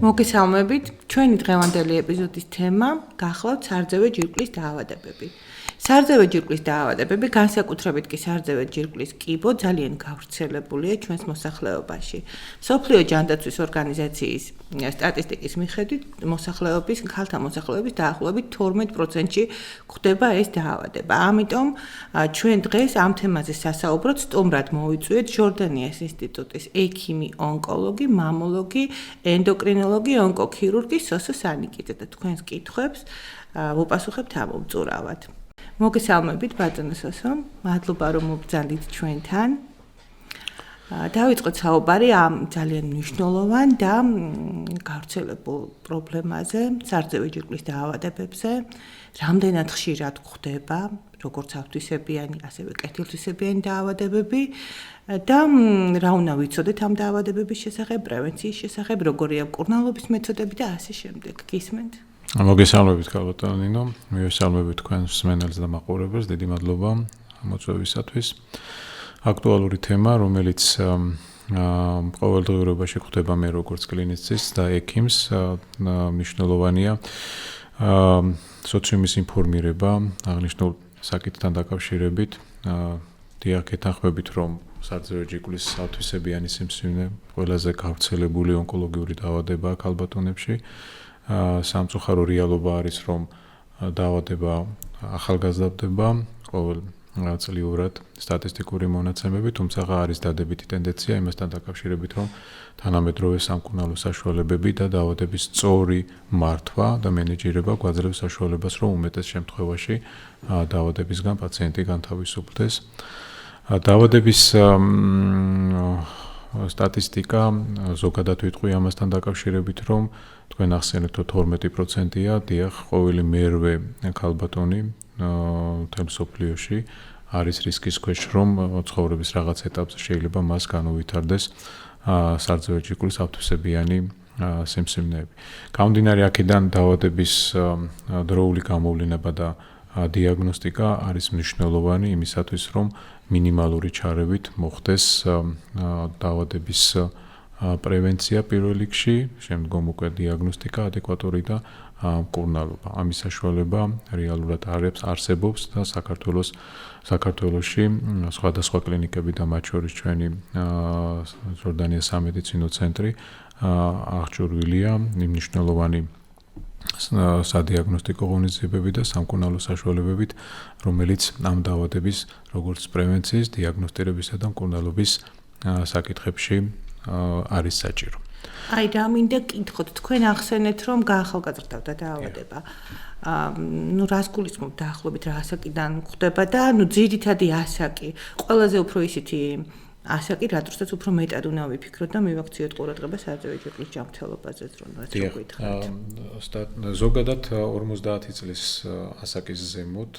მოგესალმებით. ჩვენი დღევანდელი ეპიზოდის თემა გახლავთ სარძევე ჯირკვლის დაავადებები. სარძევე ჯირკვლის დაავადებები, განსაკუთრებით კი სარძევე ჯირკვლის კიბო ძალიან გავრცელებულია ჩვენს მოსახლეობაში. მსოფლიო ჯანდაცვის ორგანიზაციის სტატისტიკის მიხედვით, ქალთა მოსახლეობის დაახლოებით 12%-ში გვხვდება ეს დაავადება. ამიტომ ჩვენ დღეს ამ თემაზე სასაუბროდ სტუმრად მოვიწვიეთ ჟორდანიას ინსტიტუტის ექიმი, ონკოლოგი, მამოლოგი, ენდოკრინოლოგი, ონკოქირურგი სოსო სანიკიძე და თქვენს კითხვებს ვუპასუხებთ ამომწურავად. მოგესალმებით ბატონო სოსო, მადლობა რომ მობრძანდით ჩვენთან. დავიწყოთ საუბარი ამ ძალიან მნიშვნელოვან და გავრცელებულ პრობლემაზე, სარძევე ჯირკვლის დაავადებებზე. რამდენად ხშირად გვხვდება, როგორც ავთვისებიანი, ასევე კეთილთვისებიანი დაავადებები და რა უნდა ვიცოდეთ ამ დაავადებების შესახებ, პრევენციის შესახებ, როგორია მკურნალობის მეთოდები და ასე შემდეგ. გისმენთ? მოგესალმებით ქალბატონო ნინო, მივესალმებით თქვენს მსმენელს და მაყურებელს, დიდი მადლობა მოწვევისათვის. აქტუალური თემა, რომელიც ყოველდღიურობაში გვხვდება მე როგორც კლინიცისტს და ექიმს, მნიშვნელოვანია სოციუმის ინფორმირება აღნიშნულ საკითხთან დაკავშირებით. დიახ, გეთანხმებით, რომ სარძევე ჯირკვლის ავთვისებიანი სიმსივნე ყველაზე გავრცელებული ონკოლოგიური დაავადებაა ქალბატონებში. სამწუხარო რეალობა არის, რომ დაავადება ახალგაზრდდება ყოველ წლიურად სტატისტიკური მონაცემები, თუმცა არის დადებითი ტენდენცია იმასთან დაკავშირებით, რომ თანამედროვე სამკურნალო საშუალებები და დაავადების სწორი მართვა და მენეჯირება გვაძლევს საშუალებას, რომ უმეტეს შემთხვევაში დაავადებისგან პაციენტი განთავისუფლდეს. დაავადების სტატისტიკა ზოგადად ვიტყვი ამასთან დაკავშირებით, რომ თქვენ ახსენეთ, რომ 12%-ია, დიახ, ყოველი მერვე ქალბატონი მთელ მსოფლიოში არის რისკის ქვეშ, რომ ცხოვრების რაღაც ეტაპზე შეიძლება მას განუვითარდეს სარძევე ჯირკვლის ავთვისებიანი სიმსივნეები. გამომდინარე აქედან დაავადების დროული გამოვლინება და დიაგნოსტიკა არის მნიშვნელოვანი იმისათვის, რომ მინიმალური ჩარევით მოხდეს დაავადების პრევენცია პირველ რიგში, შემდგომ უკვე დიაგნოსტიკა ადეკვატური და მკურნალობა. ამის საშუალება რეალურად არსებობს და საქართველოში სხვადასხვა კლინიკები და მათ შორის ჩვენი ჟორდანიას სამედიცინო ცენტრი აღჭურვილია მნიშვნელოვანი სადიაგნოსტიკო ღონისძიებები და სამკურნალო საშუალებებით, რომელიც ამ დაავადების როგორც პრევენციის, დიაგნოსტირებისა და მკურნალობის საკითხებში არის საჭირო. აი და მინდა კითხოთ, თქვენ ახსენეთ, რომ გაახალგაზრდავდა დაავადება. რას გულისხმობთ დაახლოებით რა ასაკიდან გვხვდება და ძირითადი ასაკი, ყველაზე უფრო ისეთი ასაკი, რატოსაც უფრო მეტად უნდა ვიფიქროთ და მივაქციოთ ყურადღება სარძევე ჯირკვლის ჯანმრთელობაზე, რაც გითხარით. ზოგადად 50 წლის ასაკის ზემოთ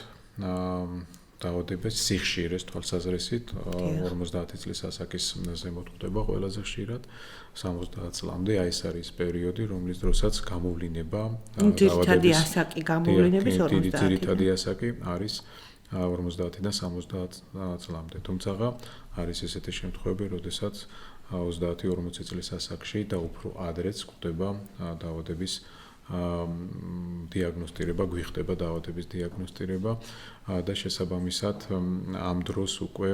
დაავადების სიხშირეს თვალსაზრისით 50 წლის ასაკის ზემოთ გვხვდება ყველაზე ხშირად 70 წლამდე, აი ეს არის პერიოდი, რომლის დროსაც გამოვლინება ძირითადი ასაკი გამოვლინების 50. ძირითადი ასაკი არის 50-დან 70 წლამდე. თუმცა არის ესეთი შემთხვევები, როდესაც 30-40 წლის ასაკში და უფრო ადრეც გვხვდება დაავადების დიაგნოსტირება, გვიხდება დაავადების დიაგნოსტირება და შესაბამისად ამ დროს უკვე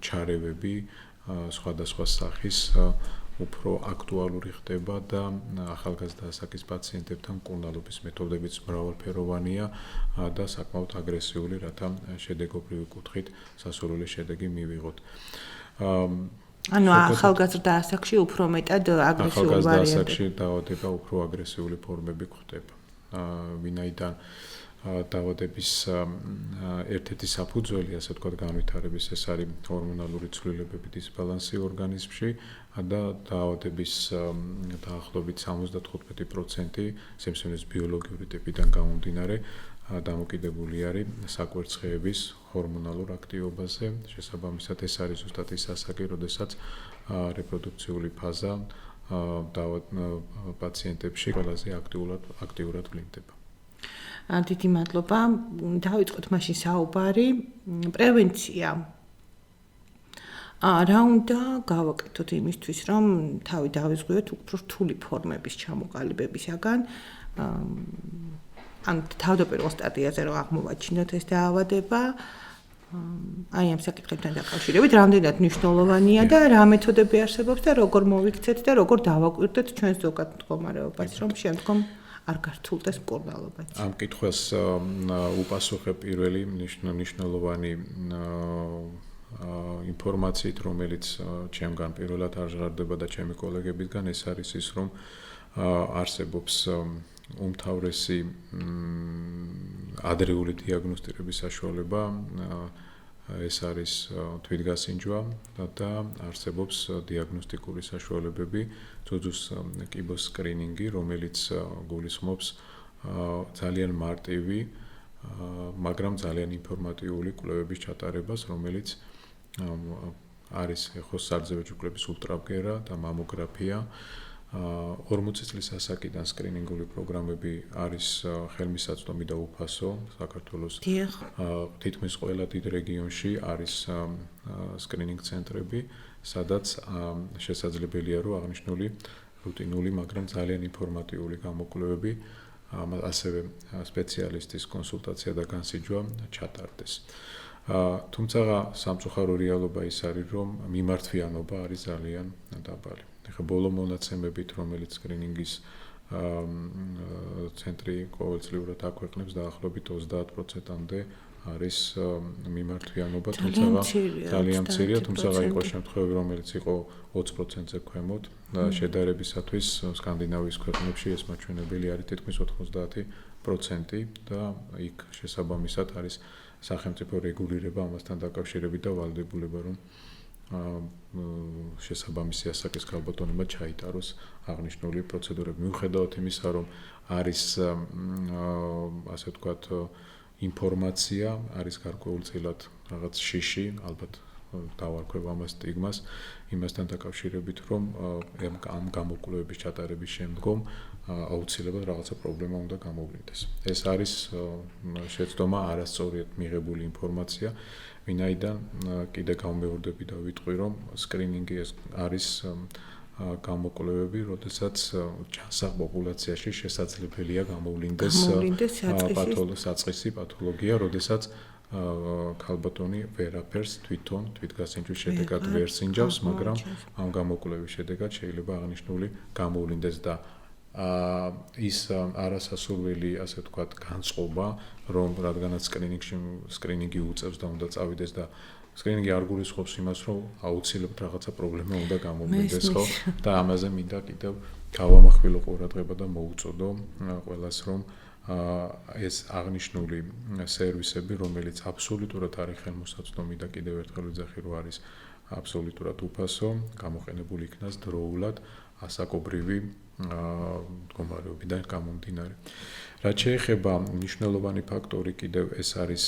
ჩარევები სხვადასხვა სახის უფრო აქტუალური ხდება და ახალგაზრდა ასაკის პაციენტებთან მკურნალობის მეთოდებიც მრავალფეროვანია და საკმაოდ აგრესიული, რათა შედეგობრივი კუთხით სასურველი შედეგი მივიღოთ. ანუ ახალგაზრდა ასაკში უფრო მეტად აგრესიული ვარიანტი. ახალგაზრდა ასაკში დაავადება უფრო აგრესიული ფორმები გვხვდება. ვინაიდან დაავადების ერთ-ერთი საფუძველი, ასე ვთქვათ, განვითარების ეს არის ჰორმონალური ცვლილებები დისბალანსი ორგანიზმში და დაავადების დაახლოებით 75% სიმსივნის ბიოლოგიური ტიპიდან გამომდინარე დამოკიდებული არის საკვერცხეების ჰორმონალურ აქტივობაზე. შესაბამისად ეს არის ზუსტად ის ასაკი, როდესაც რეპროდუქციული ფაზა პაციენტებში ყველაზე აქტიურად ვლინდება. დიდი მადლობა. დავიწყოთ მაშინ საუბარი პრევენცია. რა უნდა გავაკეთოთ იმისთვის, რომ თავი დავიზღვიოთ უფრო რთული ფორმების ჩამოყალიბებისაგან, ან თავდაპირველ სტადიაზე რომ აღმოვაჩინოთ ეს დაავადება, აი ამ საკითხებთან დაკავშირებით რამდენად მნიშვნელოვანია და რა მეთოდები არსებობს და როგორ მოვიქცეთ და როგორ დავაკვირდეთ ჩვენს ზოგად მდგომარეობას, რომ შემდგომ არ გართულდეს მკურნალობაც. ამ კითხვას უპასუხებ პირველი მნიშვნელოვანი ინფორმაციით, რომელიც ჩემგან პირველად არ ჟღერდება და ჩემი კოლეგებისგან, ეს არის ის, რომ არსებობს უმთავრესი ადრეული დიაგნოსტირების საშუალება, ეს არის თვითგასინჯვა და არსებობს დიაგნოსტიკური საშუალებები, ძუძუს კიბოს სკრინინგი, რომელიც გულისხმობს ძალიან მარტივი, მაგრამ ძალიან ინფორმატიული კვლევების ჩატარებას, რომელიც არის ეხოს სარძევე ჯგუფების ულტრაბგერა და მამოგრაფია. 40 წლის ასაკიდან სკრინინგული პროგრამები არის ხელმისაწვდომი და უფასო საქართველოს თითქმის ყველა დიდ რეგიონში არის სკრინინგ ცენტრები, სადაც შესაძლებელია რომ აღნიშნული რუტინული, მაგრამ ძალიან ინფორმატიული გამოკვლევები, ასევე სპეციალისტის კონსულტაცია და განსიჯვა ჩატარდეს. თუმცა სამწუხარო რეალობა ის არის, რომ მიმართვიანობა არის ძალიან დაბალი. ეხლა ბოლო მონაცემებით, რომელიც სკრინინგის ცენტრი ყოველწლიურად აქვეყნებს, დაახლოებით 30%-მდე არის მიმართვიანობა, თუმცა ძალიან მცირეა, თუმცა იყო შემთხვევები, რომელიც იყო 20%-ზე ქვემოთ და შედარებისათვის სკანდინავიის ქვეყნებში ეს მაჩვენებელი არის თითქმის 90% და იქ შესაბამისად არის სახელმწიფო რეგულირება ამასთან დაკავშირებით და ვალდებულება, რომ შესაბამისი ასაკის ქალბატონებმა ჩაიტაროს აღნიშნული პროცედურები. მიუხედავად იმისა, რომ არის ასე ვთქვათ ინფორმაცია, არის გარკვეულწილად რაღაც შიში, ალბათ დავარქვევ ამას სტიგმას, იმასთან დაკავშირებით, რომ ამ გამოკვლევების ჩატარების შემდგომ აუცილებლად რაღაცა პრობლემა უნდა გამოვლინდეს. ეს არის შეცდომა არასწორად მიღებული ინფორმაცია, ვინაიდან კიდე გამეორდები და ვიტყვი, რომ სკრინინგი არის გამოკვლევები, როდესაც ჯანსაღ პოპულაციაში შესაძლებელია გამოვლინდეს საწყისი პათოლოგია, როდესაც ქალბატონი ვერაფერს თვითგასინჯვის შედეგად ვერ სინჯავს, მაგრამ ამ გამოკვლევის შედეგად შეიძლება აღნიშნული გამოვლინდეს და ის არასასურველი, ასე ვთქვათ, განწყობა, რომ რადგანაც სკრინინგი უწევს და უნდა წავიდეს და სკრინინგი არ გულისხმობს იმას, რომ აუცილებლად რაღაცა პრობლემა უნდა გამოვლინდეს, ხო? და ამაზე მინდა კიდევ გავამახვილო ყურადღება და მოუწოდო ყველას, რომ ეს აღნიშნული სერვისები, რომელიც აბსოლუტურად არის ხელმოსაწვდომი და კიდევ ერთხელ ვიძახი, რომ არის აბსოლუტურად უფასო, გამოყენებული იქნას დროულად ასაკობრივი მდგომარეობიდან გამომდინარე. რაც შეეხება მნიშვნელოვანი ფაქტორი კიდევ ეს არის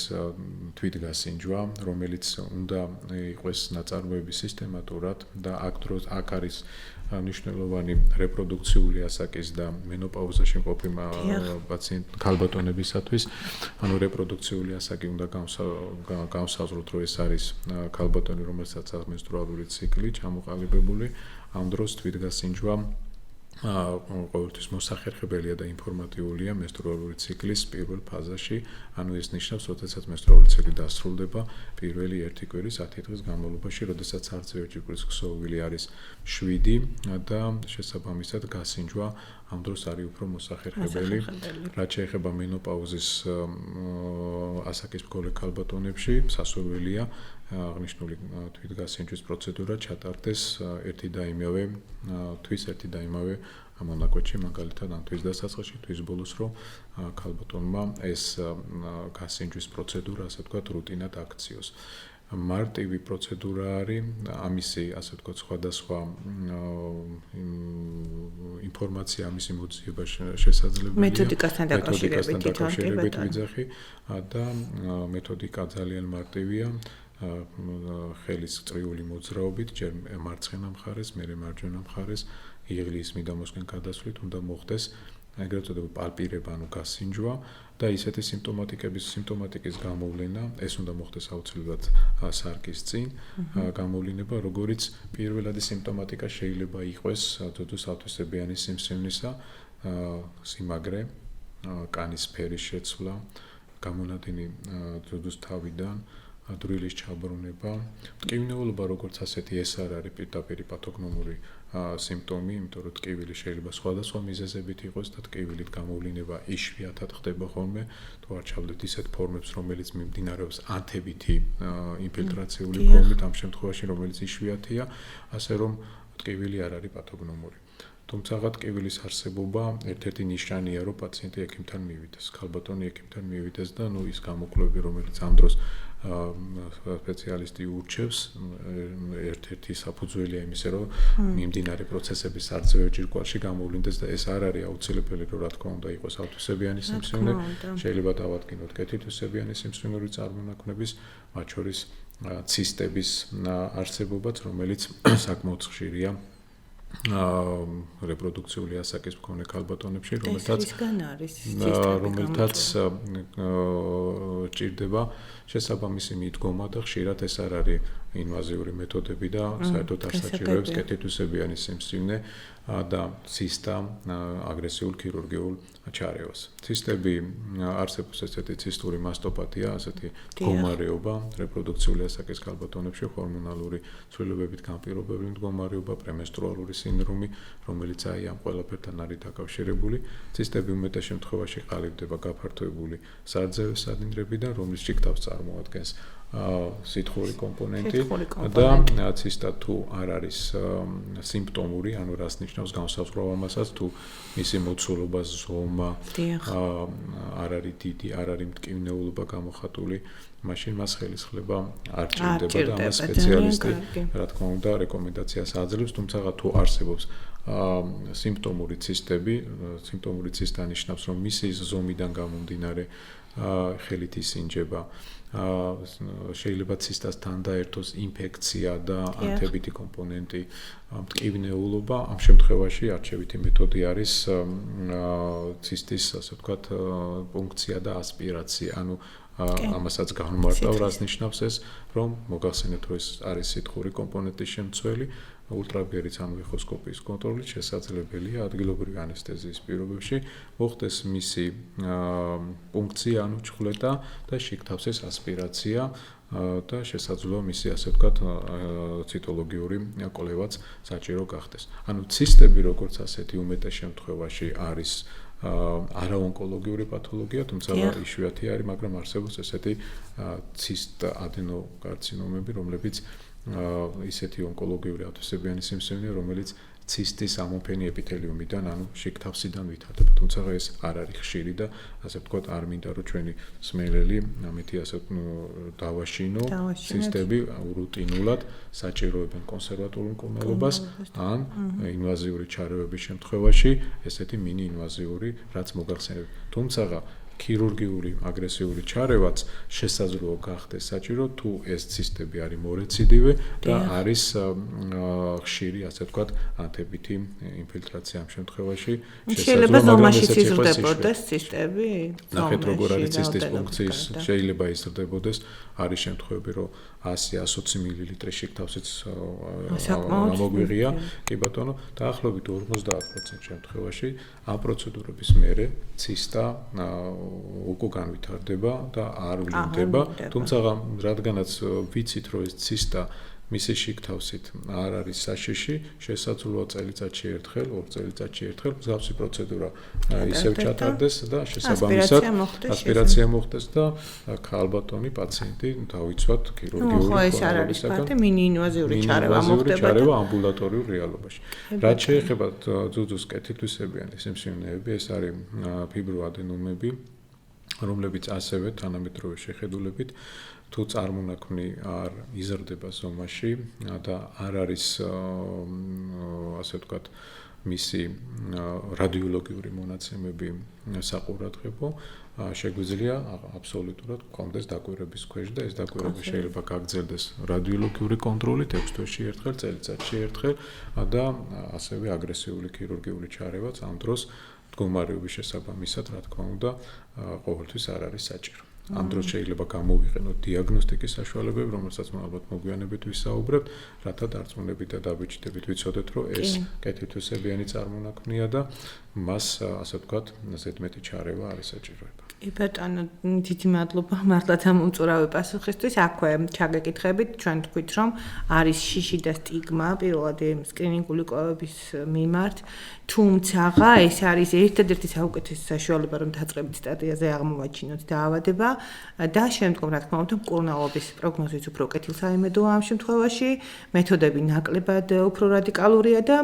თვითგასინჯვა, რომელიც უნდა იყოს ნაწარმოები სისტემატურად და აქ არის მნიშვნელოვანი რეპროდუქციული ასაკის და მენოპაუზაში მყოფი ქალბატონებისათვის, ანუ რეპროდუქციული ასაკი უნდა განსაზღვროთ, რომ ეს არის ქალბატონი, რომელსაც აქვს მენსტრუალური ციკლი ჩამოყალიბებული, ამ დროს თვითგასინჯვა ყოველთვის მოსახერხებელია და ინფორმატიულია მენსტრუალური ციკლის პირველ ფაზაში, ანუ ეს ნიშნავს, როდესაც მენსტრუალური ციკლი დასრულდება პირველი 1 კვირის 10 დღის განმავლობაში, როდესაც სარძევი ჯგუფის ქსოვილი არის 7 და შესაბამისად გასინჯვა ამ დროს არის უფრო მოსახერხებელი. რაც შეეხება მენოპაუზის ასაკის მქონე ქალბატონებში, სასურველია აღნიშნული თვითგასინჯვის პროცედურა ჩატარდეს ერთი და იმავე თვის ერთი და იმავე მონაკვეთში, მაგალითად ამ თვის დასაწყისში, თვის ბოლოს, რომ ქალბატონმა ეს გასინჯვის პროცედურა, ასე ვთქვათ, რუტინად აქციოს. მარტივი პროცედურა არის, ამისი, ასე ვთქვათ, სხვადასხვა ინფორმაცია ამისი მოძიება შესაძლებელია. მეთოდიკასთან დაკავშირებით ვიძახი და მეთოდიკა ძალიან მარტივია. ხელის წრიული მოძრაობით, ჯერ მარცხენა მხარეს, მერე მარჯვენა მხარეს, იღლის მიდამოსკენ გადასვლით უნდა მოხდეს ეგრეთ წოდებული პალპირება, ანუ გასინჯვა და ისეთი სიმპტომატიკის გამოვლენა, ეს უნდა მოხდეს აუცილებლად სარკის წინ გამოვლენა, როგორც პირველადი სიმპტომატიკა შეიძლება იყოს ძუძუს ავთვისებიანი სიმსივნისა, სიმაგრე, კანის ფერის შეცვლა, გამონადენი ძუძუს თავიდან, დრილის ჩაბრუნება, ტკივნეულობა როგორც ასეთი ეს არ არის პირდაპირ პათოგნომური სიმპტომი, იმიტომ რომ ტკივილი შეიძლება სხვადასხვა მიზეზებით იყოს და ტკივილით გამოვლენა იშვიათად ხდება ხოლმე, თუ არ ჩავდეთ ისეთ ფორმებს, რომელიც მიმდინარეობს ანთებითი ინფილტრაციული ფორმით, ამ შემთხვევაში რომელიც იშვიათია, ასე რომ ტკივილი არ არის პათოგნომური. თუმცა ტკივილის არსებობა ერთ-ერთი ნიშანია, რომ პაციენტი ექიმთან მივიდეს, ქალბატონი ექიმთან მივიდეს და ის გამოკვლევები, რომელიც ამ დროს სპეციალისტი ურჩევს, ერთ-ერთი საფუძველია იმისა, რომ მიმდინარე პროცესები სარძევე ჯირკვალში გამოვლინდეს და ეს არ არის აუცილებელი, რომ რა თქმა უნდა იყოს ავთვისებიანი სიმსივნე, შეიძლება დავადგინოთ კეთილთვისებიანი სიმსივნური წარმონაქმნების, მათ შორის ცისტების არსებობაც, რომელიც sakmaots ხშირია რეპროდუქციული ასაკის მქონე ქალბატონებში, რომელთაც ჭირდება შესაბამისი მიდგომა და ხშირად ეს არ არის ინვაზიური მეთოდები და საერთოდ არ საჭიროებს კეთილთვისებიანი სიმსივნე და ცისტა აგრესიულ ქირურგიულ ჩარევას. ცისტები არსებობს ესეთი ცისტური მასტოპათია, ასეთი მდგომარეობა რეპროდუქციული ასაკის ქალბატონებში, ჰორმონალური ცვლილებებით განპირობებული მდგომარეობა, პრემენსტრუალური სინდრომი, რომელიც ამ ყველაფერთან არის დაკავშირებული. ცისტები უმეტეს შემთხვევაში ყალიბდება გაფართოებული სარძევე სადინრებიდან, რომლის შიგთავს წარმოადგენს სითხური კომპონენტი და ცისტა თუ არ არის სიმპტომური, ანუ რას ნიშნავს განსაზღვრა ამასაც, თუ მისი მოცულობა, ზომა არ არის დიდი, არ არის მტკივნეულობა გამოხატული, მაშინ მას ხელისხლება არ ჭირდება და ამას სპეციალისტი, რა თქმა უნდა, რეკომენდაციას აძლევს, თუმცა თუ არსებობს სიმპტომური ცისტები, სიმპტომური ცისტა ნიშნავს, რომ მისი ზომიდან გამომდინარე ხელით ისინჯება, შეიძლება ცისტასთან დაერთოს ინფექცია და ანთებითი კომპონენტი, მტკივნეულობა, ამ შემთხვევაში არჩევითი მეთოდი არის ცისტის, ასე ვთქვათ, პუნქცია და ასპირაცია, ანუ ამასაც განმარტავ, რას ნიშნავს ეს, რომ მოგახსენეთ, რომ ეს არის სითხური კომპონენტის შემცველი, ულტრაბგერით ანუ ეხოსკოპიის კონტროლით შესაძლებელია ადგილობრივი ანესთეზიის პირობებში მოხდეს მისი პუნქცია, ანუ ჩხვლეტა და შიგთავსის ასპირაცია და შესაძლოა მისი, ასე ვთქვათ, ციტოლოგიური კვლევაც საჭირო გახდეს. ანუ ცისტები როგორც ასეთი უმეტეს შემთხვევაში არის არაონკოლოგიური პათოლოგია, თუმცა იშვიათი არის, მაგრამ არსებობს ესეთი ცისტ ადენოკარცინომები, რომლებიც ისეთი ონკოლოგიური ავთვისებიანი სიმსივნეა, რომელიც ცისტის ამოფენი ეპითელიუმიდან, ანუ შიგთავსიდან ვითარდება. თუმცა ეს არ არის ხშირი და ასე ვთქვათ, არ მინდა რომ ჩვენი სმელელი ამითი ასე დავაშინო ცისტები რუტინულად საჭიროებენ კონსერვატულ მკურნალობას ან ინვაზიური ჩარევების შემთხვევაში ესეთი მინი ინვაზიური, რაც მოგახსენებთ. თუმცა ქირურგიული აგრესიული ჩარევაც შესაძლოა გახდეს საჭირო, თუ ეს ცისტები არის მორეციდივე და არის ხშირი, ასე ვთქვათ, ანთებითი ინფილტრაცია ამ შემთხვევაში. შეიძლება ზომაში იზრდებოდეს ცისტები? ნახეთ, როგორ არის ცისტის ფუნქციის, შეიძლება იზრდებოდეს, არის შემთხვევები, რომ 100-120 მილილიტრი შიგთავსიც ამოგვიღია, კი ბატონო, დაახლოებით 50% შემთხვევაში ამ პროცედურების მერე ცისტა უკვე განვითარდება და არ ვლინდება, თუმცა რადგანაც ვიცით, რომ ეს ცისტა მისი შიგთავსით არ არის საშიში, შესაძლოა წელიწადში ერთხელ, 2 წელიწადში ერთხელ მსგავსი პროცედურა ისევ ჩატარდეს და შესაბამისად ასპირაცია მოხდეს და ქალბატონი პაციენტი დავიცვათ ქირურგიული კონტროლისაგან. მინიინვაზიური ჩარევა მოხდება. ჩარევა ამბულატორიულ რეალობაში. რაც შეეხება ძუძუს კეთილთვისებიანი სიმსივნეები, ეს არის ფიბროადენომები, რომლებიც ასევე თანამედროვე შეხედულებით თუ წარმონაქმნი არ იზრდება ზომაში და არ არის ასე ვთქვათ მისი რადიოლოგიური მონაცემები საყურადღებო, შეგვიძლია აბსოლუტურად გქონდეს დაკვირვების ქვეშ და ეს დაკვირვება შეიძლება გაგრძელდეს რადიოლოგიური კონტროლით 6 თვეში ერთხელ, წელიწადში ერთხელ და ასევე აგრესიული ქირურგიული ჩარევაც ამ დროს მდგომარეობის შესაბამისად, რა თქმა უნდა, ყოველთვის არ არის საჭირო. ამ დროს შეიძლება გამოვიყენოთ დიაგნოსტიკის საშუალებები, რომელსაც ალბათ მოგვიანებით ვისაუბრებთ, რათა დარწმუნებით და დაბეჭდებით ვიცოდეთ, რომ ეს კეთილთვისებიანი წარმონაქმნია და მას, ასე ვთქვათ, ზედმეტი ჩარევა არის საჭიროება. ბატონო, დიდი მადლობა მართლაც ამ უმწურავი პასუხისთვის. აქვე ჩაგეკითხებით, ჩვენ თქვით, რომ არის შიში და სტიგმა პირველად სკრინინგული კვლევების მიმართ, თუმცა ეს არის ერთადერთი საუკეთესო საშუალება, რომ დაწყებით სტადიაზე აღმოვაჩინოთ დაავადება და შემდგომ, რა თქმა უნდა, მკურნალობის პროგნოზიც უფრო კეთილსაიმედოა ამ შემთხვევაში, მეთოდები ნაკლებად უფრო რადიკალურია და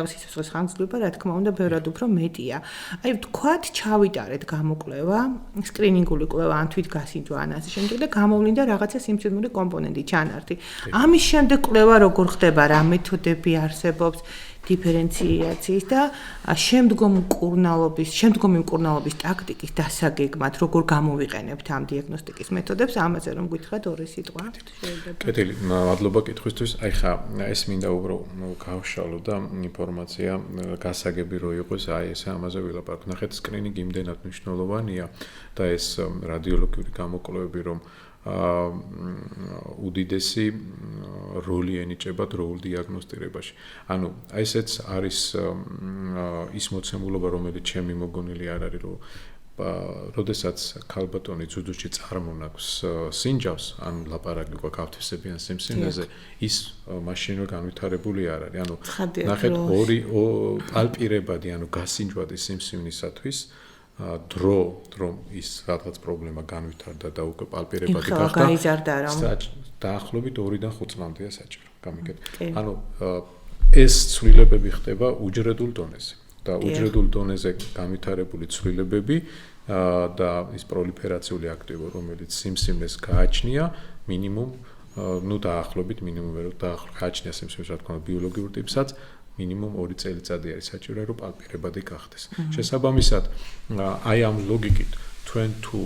სიცოცხლის ხანგრძლივობა, რა თქმა უნდა, ბევრად უფრო მეტია. აი, ვთქვათ, ჩავიტარეთ გამოკვლევა, სკრინინგული კვლევა ან თვითგასინჯვა ან ასე შემდეგ და გამოვლინდა რაღაცა სიმცირული კომპონენტი, ჩანართი. ამის შემდეგ კვლევა როგორ ხდება, რა მეთოდები არსებობს დიფერენციაციის და შემდგომი მკურნალობის ტაქტიკის დასაგეგმად როგორ გამოვიყენებთ ამ დიაგნოსტიკის მეთოდებს, ამაზე რომ გითხრათ ორი სიტყვა შეიძლება. კეთილი, მადლობა კითხვისთვის. აი ხა, ეს მინდა უფრო გავშალო და ინფორმაცია გასაგები რო იყოს, აი ესე ამაზე ვილაპარაკ. ნახეთ, სკრინინგი იმდენად მნიშვნელოვანია და ეს რადიოლოგიური გამოკვლევები რომ უდიდესი როლი ენიჭება დროულ დიაგნოსტირებაში. ანუ ესეც არის ის მოცემულობა, რომელიც ჩემი მოგონილი არ არის, რომ როდესაც ქალბატონი ძუძუში წარმონაქვს სინჯავს, ან ლაპარაკი უკვე გავთვისებიან სიმსივნეზე, ის მაშინ რო განვითარებული არ არის. ანუ ნახეთ, ორი პალპირებადი, ანუ გასინჯვადი სიმსივნისათვის დრო რომ ის რაღაც პრობლემა განვითარდა და უკვე პალპირებადი გახდა დაახლოებით 2-დან 5 წლამდეა საჭირო. გამიგეთ. ანუ ეს ცვლილებები ხდება უჯრედულ დონეზე და უჯრედულ დონეზე განვითარებული ცვლილებები და ის პროლიფერაციული აქტივობა, რომელიც სიმსივნეს გააჩნია, მინიმუმ დაახლოებით მინიმუმ გააჩნია სიმსივნეს, რა თქმა უნდა, ბიოლოგიურ ტიპსაც მინიმუმ 2 წელიწადი არის საჭირო, რომ პალპირებადი გახდეს. შესაბამისად, აი ამ ლოგიკით თქვენ თუ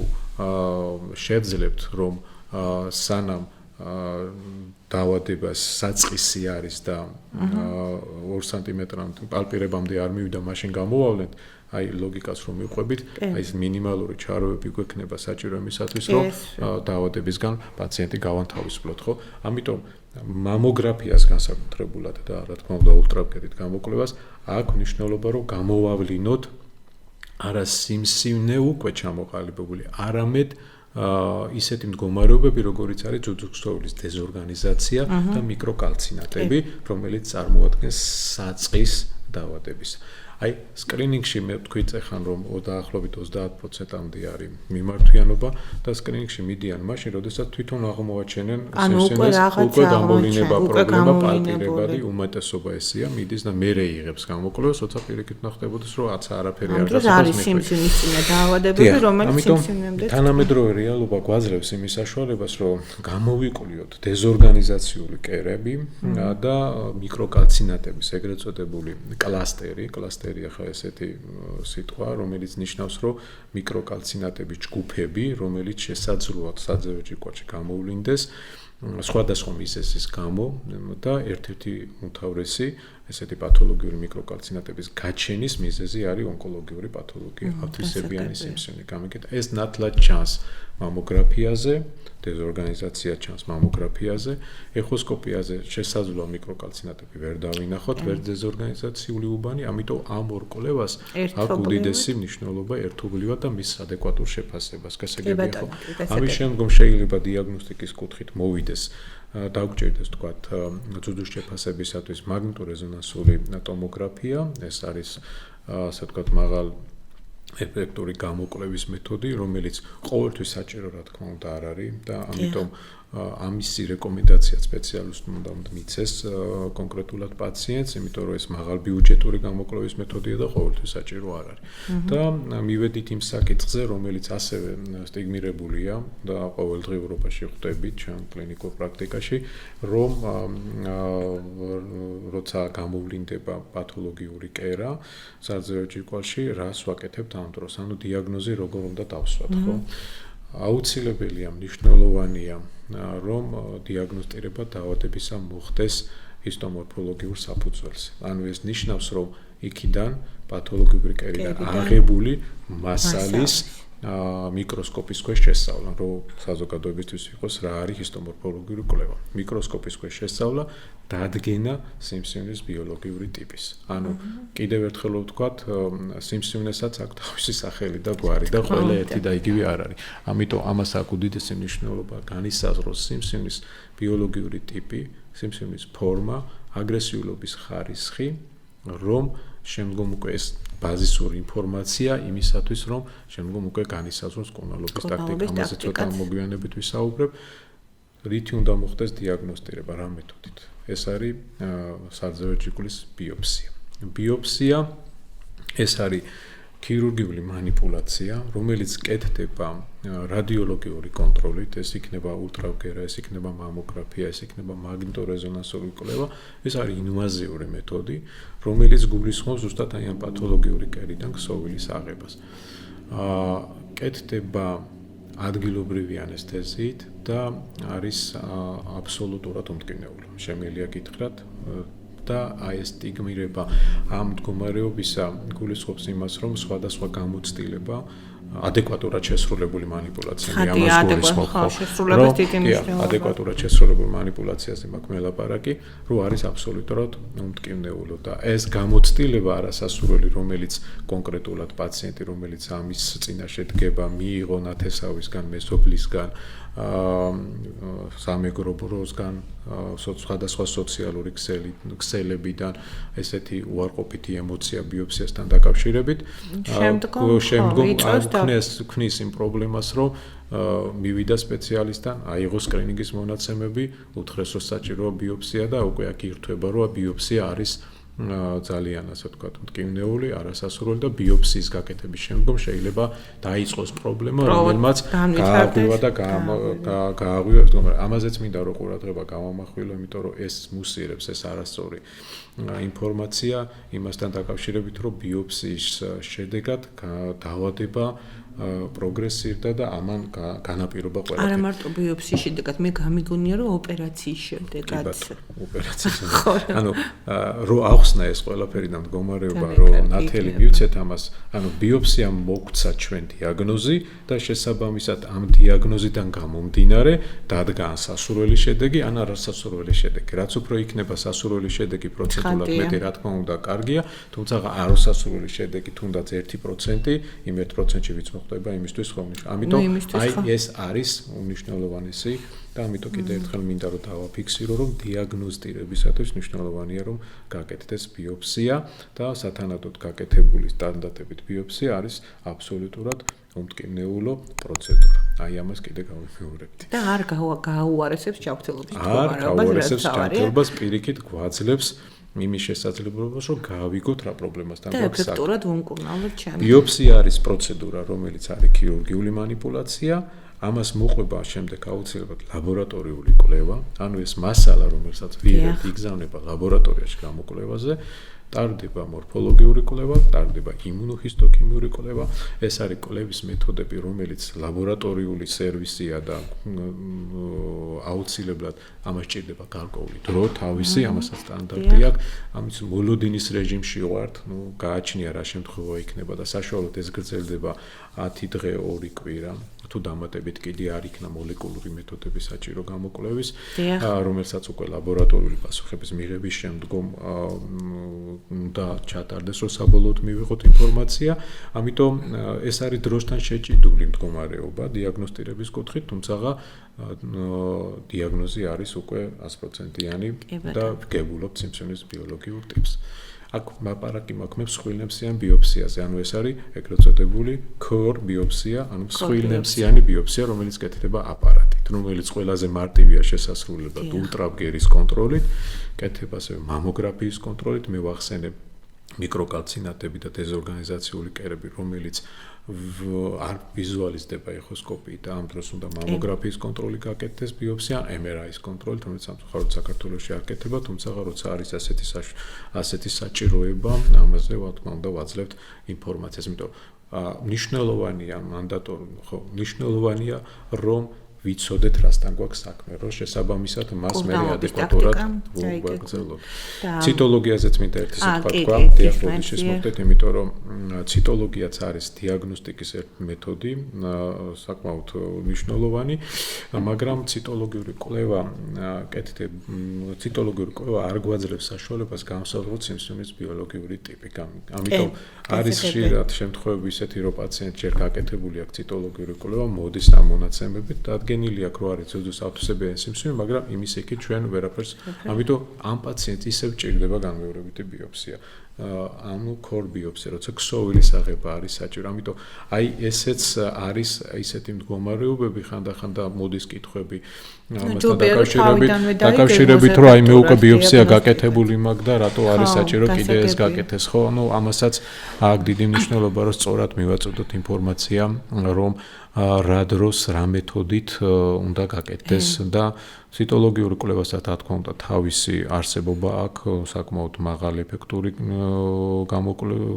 შეძლებთ, რომ სანამ დაავადებას საწყისი არის და 2 სანტიმეტრამდე პალპირებამდე არ მივიდა, მაშინ გამოვავლენთ, აი ლოგიკას რომ მივყვებით, აი ეს მინიმალური ჩარევები გვექნება საჭირო იმისათვის, რომ დაავადებისგან პაციენტი გავანთავისუფლოთ, ხო? ამიტომ მამოგრაფიას განსაკუთრებულად და რა თქმა უნდა ულტრაბგერით გამოკვლევას აქვს მნიშვნელობა, რომ გამოვავლინოთ არა სიმსივნე უკვე ჩამოყალიბებული, არამედ ისეთი მდგომარეობები, როგორიც არის ძუძუხსოვლის დეზორგანიზაცია და მიკროკალცინატები, რომელიც წარმოადგენს საწყის დაავადების. აი, სკრინინგში მე ვთქვით ახლა რომ დაახლოებით 30%-მდე არის მიმართვიანობა და სკრინინგში მიდიან მაშინ, როდესაც თვითონ აღმოვაჩენენ სიმსივნეს უკვე გამოვლინება პრობლემა, პალპირებადი უმეტესობა ესეა, მიდის და მერე იღებს გამოკვლევას, როცა პირიქით ნახდებოდეს, რომ არაფერი არ არის სიმსივნის წინა დაავადებები, რომელიც სიმსივნემდე თანამედროვე რეალობა გვაძლევს იმის საშუალებას, რომ გამოვიკვლიოთ დეზორგანიზაციული კერები და მიკროკალცინატების ეგრეთ წოდებული კლასტერი ახლა ესეთი სიტყვა, რომელიც ნიშნავს, რომ მიკროკალცინატების ჯგუფები, რომელიც შესაძლოა საძევე ჭირკვალში გამოვლინდეს სხვადასხვა მიზეზის გამო და ერთ-ერთი უმთავრესი ესეთი პათოლოგიური მიკროკალცინატების გაჩენის მიზეზი არის ონკოლოგიური პათოლოგია, ავთვისებიანი სიმსივნე. გამიგეთ, ეს ნათლად ჩანს მამოგრაფიაზე, დეზორგანიზაცია ჩანს მამოგრაფიაზე, ეხოსკოპიაზე შესაძლოა მიკროკალცინატები ვერ დავინახოთ, ვერ დეზორგანიზაციული უბანი, ამიტომ ამ ორ კვლევას აქვს უდიდესი მნიშვნელობა ერთობლივად და მის ადეკვატურ შეფასებას. გასაგებია ხო? ამის შემდგომ შეიძლება დიაგნოსტიკის კუთხით მოვიდეს დაგვჭირდეს თქვათ ძუძუს შეფასებისათვის მაგნიტურეზონანსული ტომოგრაფია, ეს არის ასე ვთქვათ მაღალ ეფექტური გამოკვლევის მეთოდი, რომელიც ყოველთვის საჭირო რა თქმა უნდა არ არის და ამიტომ ამისი რეკომენდაცია სპეციალისტმა უნდა მიცეს კონკრეტულად პაციენტს, იმიტომ რომ ეს მაღალ ბიუჯეტური გამოკვლევის მეთოდია და ყოველთვის საჭირო არ არის. და მივედით იმ საკითხზე, რომელიც ასევე სტიგმირებულია და ყოველდღე ევროპაში ხვდებით ჩვენ კლინიკურ პრაქტიკაში, რომ როცა გამოვლინდება პათოლოგიური კერა საძევე ჭირკვალში, რას ვაკეთებთ ამ დროს? ანუ დიაგნოზი როგორ უნდა დავსვათ, ხო? აუცილებელია, მნიშვნელოვანია, რომ დიაგნოსტირება დაავადებისა მოხდეს ჰისტომორფოლოგიურ საფუძველზე. ანუ ეს ნიშნავს, რომ იქიდან პათოლოგიური კერიდან აღებული მასალის მიკროსკოპის ქვეშ შესწავლა, რომ საზოგადოებისთვის იყოს რა არის ჰისტომორფოლოგიური კვლევა. მიკროსკოპის ქვეშ შესწავლა დადგენა სიმსივნის ბიოლოგიური ტიპის. ანუ კიდევ ერთხელ ვთქვათ, სიმსივნესაც აქვს თავისი სახელი და გვარი და ყველა ერთი და იგივე არ არის. ამიტომ ამას აქვს უდიდესი მნიშვნელობა განისაზღვროს სიმსივნის ბიოლოგიური ტიპი, სიმსივნის ფორმა, აგრესიულობის ხარისხი, რომ შემდგომ უკვე ეს ბაზისური ინფორმაცია იმისათვის, რომ შემდგომ უკვე განისაზღვროს კურნალობის ტაქტიკა. ამაზე ცოტა მოგვიანებით ვისაუბრებ. რითი უნდა მოხდეს დიაგნოსტირება, რა მეთოდით? ეს არის სარძევე ჯირკვლის ბიოპსია. ბიოპსია ეს არის ქირურგიული მანიპულაცია, რომელიც კეთდება რადიოლოგიური კონტროლით, ეს იქნება ულტრავგერა, ეს იქნება მამოგრაფია, ეს იქნება მაგნიტორეზონანსული კვლევა, ეს არის ინვაზიური მეთოდი, რომელიც გულისხმობს ზუსტად აი ამ პათოლოგიური კერიდან ქსოვილის აღებას. კეთდება ადგილობრივი ანესთეზიით და არის აბსოლუტურად უმტკივნეული. შემიძლია გითხრათ და აი ეს სტიგმირება ამ მდგომარეობისა გულისხმობს იმას, რომ სხვადასხვა გამოცდილება ადეკვატურად შესრულებული მანიპულაცია ამას გულისხმობს, რომ ადეკვატურად შესრულებული მანიპულაციაზე მაქვს მელაპარაკი, რომ არის აბსოლუტურად უმტკივნეულო და ეს გამოცდილება არასასურველი, რომელიც კონკრეტულად პაციენტი, რომელიც ამის წინაშე დგება, მიიღო ნათესავისგან, მეზობლისგან, სამეგრობროსგან, სხვადასხვა სოციალური ქსელებიდან, ესეთი უარყოფითი ემოცია ბიოპსიასთან დაკავშირებით, შემდგომ ქმნის იმ პრობლემას, რომ მივიდა სპეციალისტთან, აიღო სკრინინგის მონაცემები, უთხრეს, რომ საჭიროა ბიოპსია და უკვე აქ ირთვება, რომ ბიოპსია არის ძალიან ასე ვთქვათ, მტკივნეული, არასასურველი და ბიოპსიის გაკეთების შემდგომ შეიძლება დაიწყოს პრობლემა, რომელმაც გააღვივა და გააღვივა, თუმცა ამაზეც მინდა რომ ყურადღება გავამახვილო, იმიტომ რომ ეს მუსიერებს ეს არასწორი ინფორმაცია იმასთან დაკავშირებით, რომ ბიოპსიის შედეგად დაავადება პროგრესირდა და ამან განაპირობა ყველაფერი. არა მარტო ბიოპსიის შედეგად, მე გამიგონია რომ ოპერაციის შედეგად. ოპერაციის. ანუ რო ახსნა ეს ყველაფერი და მდგომარეობა, რომ ნათელი მივცეთ ამას, ანუ ბიოპსიამ მოგცა ჩვენ დიაგნოზი და შესაბამისად ამ დიაგნოზიდან გამომდინარე დადგა სასურველი შედეგი, ან არასასურველი შედეგი. რაც უფრო იქნება სასურველი შედეგი პროცენტულად მეტი, რა თქმა უნდა, კარგია, თუმცა არასასურველი შედეგი თუნდაც 1%, იმ 1%-ში ვიც ხდება იმისთვის ხომ. ამიტომ აი ეს არის უმნიშვნელოვანესი და ამიტომ კიდევ ერთხელ მინდა რომ დავაფიქსირო, რომ დიაგნოსტირებისათვის მნიშვნელოვანია რომ გაკეთდეს ბიოპსია და სათანადოდ გაკეთებული სტანდარტებით ბიოპსია არის აბსოლუტურად უმტკივნეულო პროცედურა. აი ამას კიდე გავიმეორებთ. და არ გააუარესებს ჯანმრთელობის მდგომარეობას, არ გააუარესებს ჯანმრთელობას, პირიქით გვაძლევს იმის შესაძლებლობას, რომ გაავიგოთ რა პრობლემასთან გვაქვს საქმე. და ეფექტურად ვუნკურნალოთ ჩემს. ბიოპსია არის პროცედურა, რომელიც არის ქირურგიული მანიპულაცია, ამას მოყვება შემდეგ აუცილებლად ლაბორატორიული კვლევა, ანუ ეს მასალა, რომელსაც ვიღებთ, იგზავნება ლაბორატორიაში გამოკვლევაზე, ტარდება მორფოლოგიური კვლევა, ტარდება იმუნოჰისტოქიმიური კვლევა, ეს არის კვლევის მეთოდები, რომელიც ლაბორატორიული სერვისია და აუცილებლად ამას ჭირდება გარკვეული დრო, თავისი, ამასაც სტანდარტი აქვს, ამის მოლოდინის რეჟიმში ვართ, გააჩნია რა შემთხვევა იქნება და საშუალოდ ეს გრძელდება 10 დღე 2 კვირა. თუ დამატებით კიდე არ იქნა მოლეკულური მეთოდები საჭირო გამოკვლევის, რომელსაც უკვე ლაბორატორიული პასუხების მიღების შემდგომ და ჩატარდეს, რომ საბოლოოდ მივიღოთ ინფორმაცია. ამიტომ ეს არის დროსთან შეჭიდული მდგომარეობა დიაგნოსტირების კუთხით, თუმცა დიაგნოზი არის უკვე 100%-იანი და ვგებულობთ სიმსივნის ბიოლოგიურ ტიპს. აქ ლაპარაკი მაქვს მსხვილნემსიან ბიოპსიაზე, ანუ ეს არის ეგრეთ წოდებული კორ ბიოპსია, ანუ მსხვილნემსიანი ბიოპსია, რომელიც კეთდება აპარატით, რომელიც ყველაზე მარტივია შესასრულებლად ულტრავგერის კონტროლით, კეთდება ასევე მამოგრაფიის კონტროლით, მე ვახსენებ მიკროკალცინატები და დეზორგანიზაციული კერები, რომელიც არ ვიზუალიზდება ეხოსკოპიით და ამ დროს უნდა მამოგრაფიის კონტროლი გაკეთდეს ბიოპსია, MRI-ის კონტროლი, რომელიც სამწუხაროდ საქართველოში არ კეთდება, თუმცა როცა არის ასეთი საჭიროება, ამაზე რა თქმა უნდა ვაძლევთ ინფორმაციას, იმიტომ მნიშვნელოვანია მანდატორი, ხო, მნიშვნელოვანია რომ ვიცოდეთ რასთან გვაქვს საქმე, რომ შესაბამისად მას მე ადეკვატურად ვაგრძელოთ. ციტოლოგიაზეც მინდა ერთი სიტყვა თქვა, დიაგნოზისის მოხდეთ, იმიტომ რომ ციტოლოგიაც არის დიაგნოსტიკის ერთი მეთოდი, საკმაოდ მნიშვნელოვანი, მაგრამ ციტოლოგიური კვლევა არ გვაძლევს საშუალებას განსაზღვროთ სიმსივნის ბიოლოგიური ტიპი. ამიტომ არის ხშირად შემთხვევები ისეთი, რომ პაციენტი ჯერ გაკეთებული აქვს ციტოლოგიური კვლევა, მოდის ამ მონაცემებით, დადგენილი აქვს, რომ არის ძუძუს ავთვისებიანი სიმსივნე, მაგრამ იმის იქით ჩვენ ვერაფერს, ამიტომ ამ პაციენტს ისევ ჭირდება განმეორებითი ბიოპსია. კორ ბიოპსია, როცა ქსოვილის აღება არის საჭირო. ამიტომ ესეც არის ისეთი მდგომარეობები, ხანდახან და მოდის კითხვები ამასთან დაკავშირებით, რომ მე უკვე ბიოპსია გაკეთებული მაქვს და რატო არის საჭირო კიდე ეს გაკეთეს, ხო? ამასაც აქვს დიდი მნიშვნელობა, რომ სწორად მივაწოდოთ ინფორმაცია, რომ რა დროს, რა მეთოდით უნდა გაკეთდეს და ციტოლოგიური კვლევასაც რა თქმა უნდა თავისი არსებობა აქვს, საკმაოდ მაღალი ეფექტური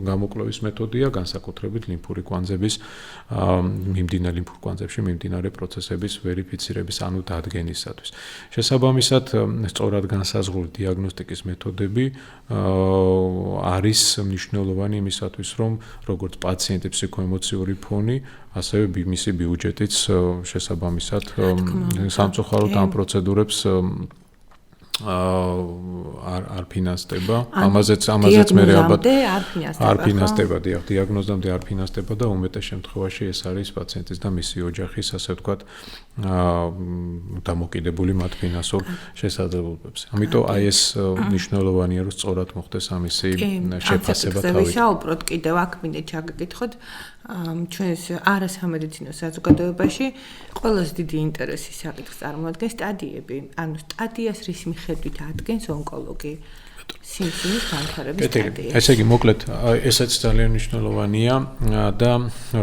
გამოკვლევის მეთოდია, განსაკუთრებით ლიმფური კვანძების ლიმფურ კვანძებში მიმდინარე პროცესების ვერიფიცირების, ანუ დადგენისათვის. შესაბამისად, სწორად განსაზღვრული დიაგნოსტიკის მეთოდები არის მნიშვნელოვანი იმისათვის, რომ როგორც პაციენტის ფსიქოემოციური ფონი, ასევე მისი ბიუჯეტიც შესაბამისად სამწუხაროდ ამ პროცედურებს არ ფინანსდება. ამაზეც მე ალბათ არ ფინანსდება, დიაგნოზამდე არ ფინანსდება და უმეტეს შემთხვევაში ეს არის პაციენტის და მისი ოჯახის, ასე ვთქვათ, დამოკიდებული მათ ფინანსურ შესაძლებლობებზე. ამიტომ ეს მნიშვნელოვანია, რომ სწორად მოხდეს ამისი შეფასება თავი. ვისაუბროთ კიდევ აქ მინდა ჩაგეკითხოთ ჩვენს არასამედიცინო საზოგადოებაში ყველაზე დიდი ინტერესის საკითხს წარმოადგენს სტადიები. ანუ სტადიას რის მიხედვით ადგენს ონკოლოგი? სიმსივნის განვითარების სტადია. ესე იგი, მოკლედ, ესეც ძალიან მნიშვნელოვანია და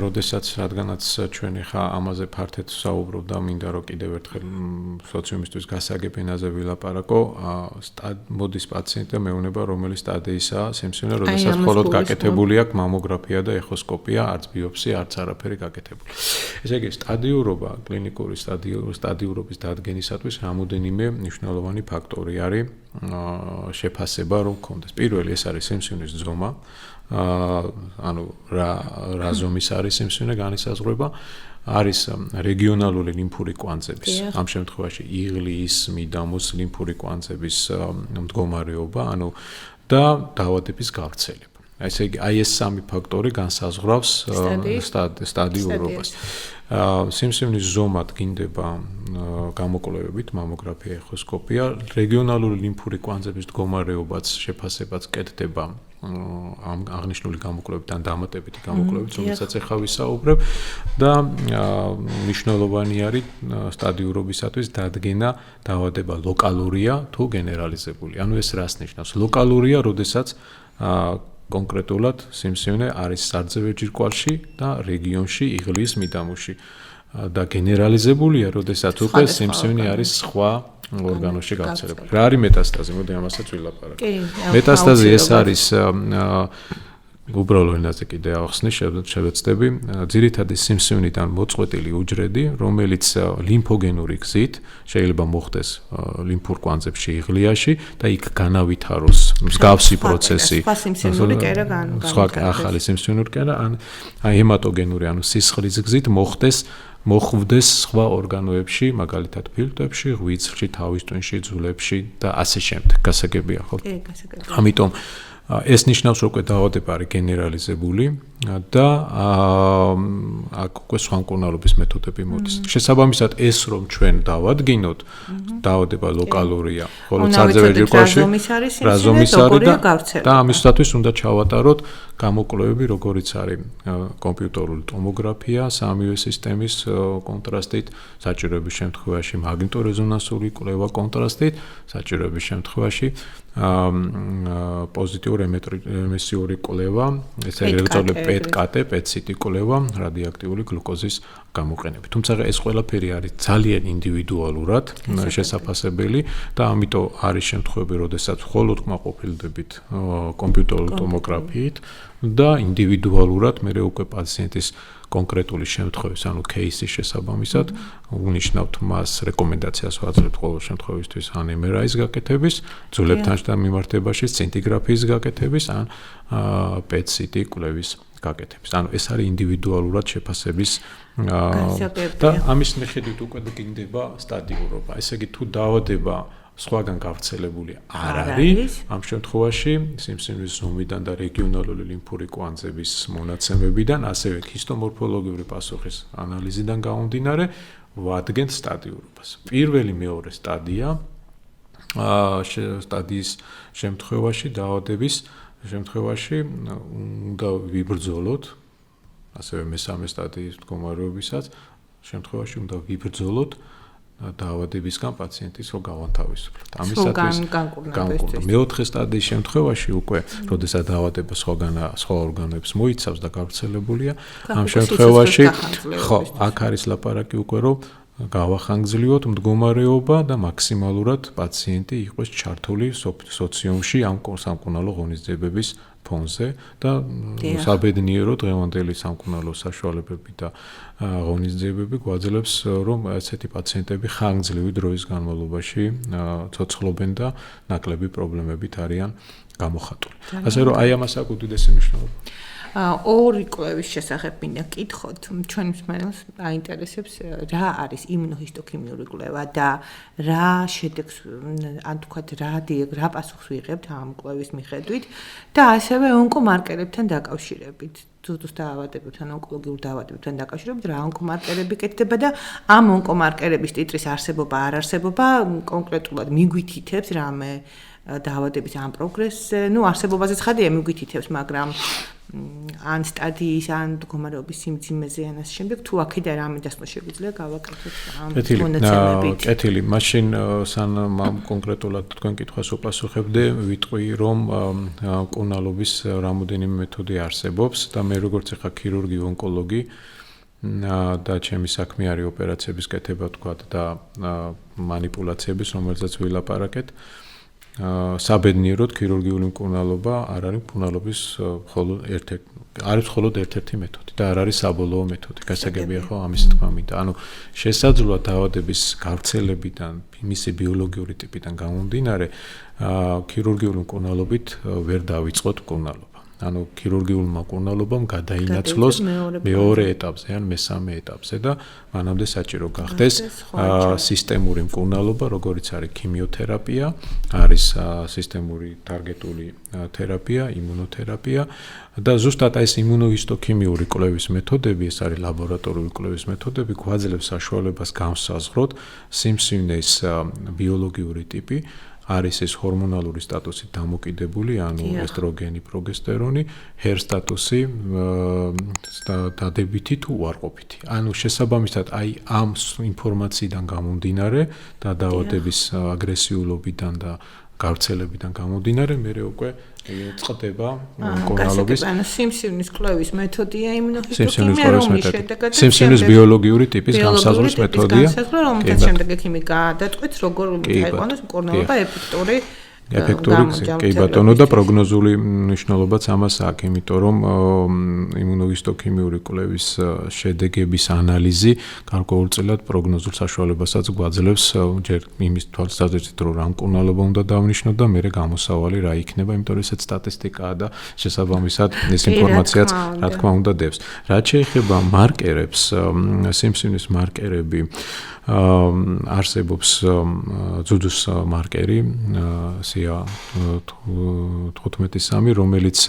როდესაც რადგანაც ჩვენ ხა ამაზე ფართედ ვსაუბრობ და მინდა რომ კიდევ ერთხელ სოციუმისთვის გასაგებ ენაზე ვილაპარაკო, მოდის პაციენტი და მეუბნება რომელი სტადიისაა სიმსივნე, როდესაც მხოლოდ გაკეთებული აქვს მამოგრაფია და ეხოსკოპია, არც ბიოპსია, არც არაფერი გაკეთებული. ესე იგი, სტადიურობა, კლინიკური სტადიურობის დადგენისათვის რამოდენიმე მნიშვნელოვანი ფაქტორი არის შეფასება რომ გქონდეს. პირველი ეს არის სიმსივნის ზომა, ანუ რა ზომის არის სიმსივნე განისაზღვრება, არის რეგიონალური ლიმფური კვანძების, ამ შემთხვევაში იღლის, მიდამოს ლიმფური კვანძების მდგომარეობა, ანუ და დაავადების გავრცელება. ესე იგი, ეს სამი ფაქტორი განსაზღვრავს სტადიურობას. სიმსივნის ზომა დგინდება გამოკვლევებით, მამოგრაფია, ეხოსკოპია, რეგიონალური ლიმფური კვანძების მდგომარეობაც, შეფასებაც კეთდება ამ აღნიშნული გამოკვლევებით ან დამატებითი გამოკვლევებით, რომელსაც ახლა ვისაუბრებ და მნიშვნელოვანი არის სტადიურობისათვის დადგენა დაავადება ლოკალურია თუ გენერალიზებული. ანუ ეს რას ნიშნავს? ლოკალურია, როდესაც კონკრეტულად სიმსივნე არის სარძევე ჯირკვალში და რეგიონში, იღლის, მიდამოში და გენერალიზებულია, როდესაც უკვე სიმსივნე არის სხვა ორგანოში გავრცელებული. რა არის მეტასტაზი? მოდი ამასაც ვილაპარაკო. მეტასტაზი ეს არის უბრალო ენაზე კიდე ახსნი შევეცდები, ძირითადი სიმსივნიდან მოწყვეტილი უჯრედი, რომელიც ლიმფოგენური გზით შეიძლება მოხდეს ლიმფურ კვანძებში იღლიაში და იქ განავითაროს მსგავსი პროცესი. სხვა ახალი სიმსივნური კერა ან ჰემატოგენური, ანუ სისხლის გზით მოხვდეს სხვა ორგანოებში, მაგალითად ფილტვებში, ღვიძლში, თავის ტვინში, ძვლებში და ასე შემდეგ. გასაგებია ხო? კი, გასაგებია. ამიტომ ეს ნიშნავს, რომ უკვე დაავადება არის გენერალიზებული და აქ უკვე სვანკურნალობის მეთოდები მოდის. შესაბამისად, ეს რომ ჩვენ დავადგინოთ, დაავადება ლოკალურია, ხოლო სარძევე ჯირკვალში რაზომის არის და ამისათვის უნდა ჩავატაროთ გამოკვლევები, როგორიც არის კომპიუტერული ტომოგრაფია, სამივე სისტემის კონტრასტით, საჭიროების შემთხვევაში მაგნიტორეზონანსული კვლევა კონტრასტით, საჭიროების შემთხვევაში პოზიტიური ემისიური კვლევა, ეს არის PET-CT, PET-CT კვლევა, რადიოაქტიული გლუკოზის გამოყენებით. თუმცა ეს ყველაფერი არის ძალიან ინდივიდუალურად შესაფასებელი და ამიტომ არის შემთხვევები, როდესაც მხოლოდ კმაყოფილდებით კომპიუტერული ტომოგრაფიით და ინდივიდუალურად მე უკვე პაციენტის კონკრეტული შემთხვევის, ანუ кейსის შესაბამისად, უნიშნავთ მას რეკომენდაციას ვაძლევთ ყოველ შემთხვევისთვის ან MRI-ის გაკეთების, ძულებთან მიმართებაში სცინტიგრაფიის გაკეთების, ან PET-CT კვლევის გაკეთების. ანუ ეს არის ინდივიდუალურად შეფასების და ამის მიხედვით უკვე გინდება სტადიურობა. ესე იგი, თუ დაავადება სხვაგან გავრცელებული არ არის, ამ შემთხვევაში სიმსივნის ზომიდან და რეგიონალური ლიმფური კვანძების მონაცემებიდან, ასევე ჰისტომორფოლოგიური პასუხის ანალიზიდან გამომდინარე, ვადგენთ სტადიურობას. პირველი მეორე სტადიის შემთხვევაში დაავადების შემთხვევაში უნდა ვიბრძოლოთ, ასევე მესამე სტადიის მდგომარეობისაც შემთხვევაში უნდა ვიბრძოლოთ დაავადებისგან პაციენტის ხო გავანთავისუფლოთ. ამისათვის განკურნა. მეოთხე სტადიის შემთხვევაში უკვე, როდესაც დაავადება სხვა ორგანოებს მოიცავს და გავრცელებულია, ამ შემთხვევაში ხო, აქ არის ლაპარაკი უკვე რომ გავახანგრძლივოთ მდგომარეობა და მაქსიმალურად პაციენტი იყოს ჩართული სოციუმში ამ სამკურნალო ღონისძიებების ფონზე და საბედნიერო დღევანდელი სამკურნალო საშუალებები და ღონისძიებები გვაძლევს რომ ესეთი პაციენტები ხანგრძლივი დროის განმავლობაში ცოცხლობენ და ნაკლები პრობლემებით არიან გამოხატული. ასე რომ აი ამას აქვს უდიდესი მნიშვნელობა. ორი კვლევის შესახებ მინდა გკითხოთ. ჩვენ მსმენელს აინტერესებს რა არის იმუნოჰისტოქიმიური კვლევა და რა შედეგს ან თქვათ რა პასუხს ვიღებთ ამ კვლევის მიხედვით და ასევე ონკომარკერებთან დაკავშირებით. ძუძუს დაავადებებთან, ონკოლოგიურ დაავადებებთან დაკავშირებით რა ონკომარკერები კეთდება და ამ ონკომარკერების ტიტრის არსებობა არ არსებობა კონკრეტულად მიგვითითებს რამე დაავადების ამ პროგრესზე, არსებობაზე ცხადია მიგვითითებს, მაგრამ ან სტადიის, ან მდგომარეობის სიმძიმეზე ან ასე შემდეგ, თუ აქედან რამე დასმა შეგვიძლია გავაკეთოთ ამ მონაცემებით. კეთილი, მაშინ სანამ კონკრეტულად თქვენ კითხვას უპასუხებდე, ვიტყვი რომ მკურნალობის რამოდენიმე მეთოდი არსებობს და მე როგორც ახლა ქირურგი, ონკოლოგი და ჩემი საქმე არის ოპერაციების კეთება თქვათ და манипуляციების, რომელზეც ვილაპარაკეთ. საბედნიეროდ ქირურგიული მკურნალობა არ არის მკურნალობის მხოლოდ ერთ-ერთი მეთოდი და არ არის საბოლოო მეთოდი. გასაგებია ხო ამის თქმა მინდა. ანუ შესაძლოა დაავადების გავრცელებიდან, მისი ბიოლოგიური ტიპიდან გამომდინარე, ქირურგიული მკურნალობით ვერ დავიწყოთ მკურნალობა. ანუ ქირურგიულმა მკურნალობამ გადაინაცვლოს მეორე ეტაპზე ან მესამე ეტაპზე და მანამდე საჭირო გახდეს სისტემური მკურნალობა, როგორც არის ქიმიოთერაპია, არის სისტემური ტარგეტული თერაპია, იმუნოთერაპია და ზუსტად ეს იმუნოჰისტოქიმიური კვლევის მეთოდები, ეს არის ლაბორატორიული კვლევის მეთოდები, გვაძლევს საშუალებას განსაზღვროთ სიმსივნის ბიოლოგიური ტიპი, არის ეს ჰორმონალური სტატუსით დამოკიდებული, ანუ ესტროგენი, პროგესტერონი, ჰერ სტატუსი დადებითი თუ უარყოფითი. ანუ შესაბამისად აი ამ ინფორმაციიდან გამომდინარე და დაავადების აგრესიულობიდან და გავრცელებიდან გამომდინარე, მე უკვე წყდება მკურნალობის. ანუ სიმსივნის კვლევის მეთოდია იმუნოჰისტოქიმია, რომლის შედეგად სიმსივნის ბიოლოგიური ტიპის განსაზღვრის მეთოდია. რომელსაც შემდეგ ექიმი გადაწყვეტს, როგორ დაიყვანოს მკურნალობა ეფექტური კი ბატონო და პროგნოზული მნიშვნელობაც ამას აქვს, იმიტომ რომ იმუნოჰისტოქიმიური კვლევის შედეგების ანალიზი გარკვეულწილად პროგნოზულ საშუალებასაც გვაძლევს ჯერ იმის თვალსაზრისით, რომ რა მკურნალობა უნდა დავნიშნოთ და მერე გამოსავალი რა იქნება, იმიტომ რომ ესეც სტატისტიკაა და შესაბამისად ეს ინფორმაციაც რა თქმა უნდა დევს. რაც შეეხება მარკერებს, სიმსივნის მარკერები არსებობს ძუძუს მარკერი სია 15-3, რომელიც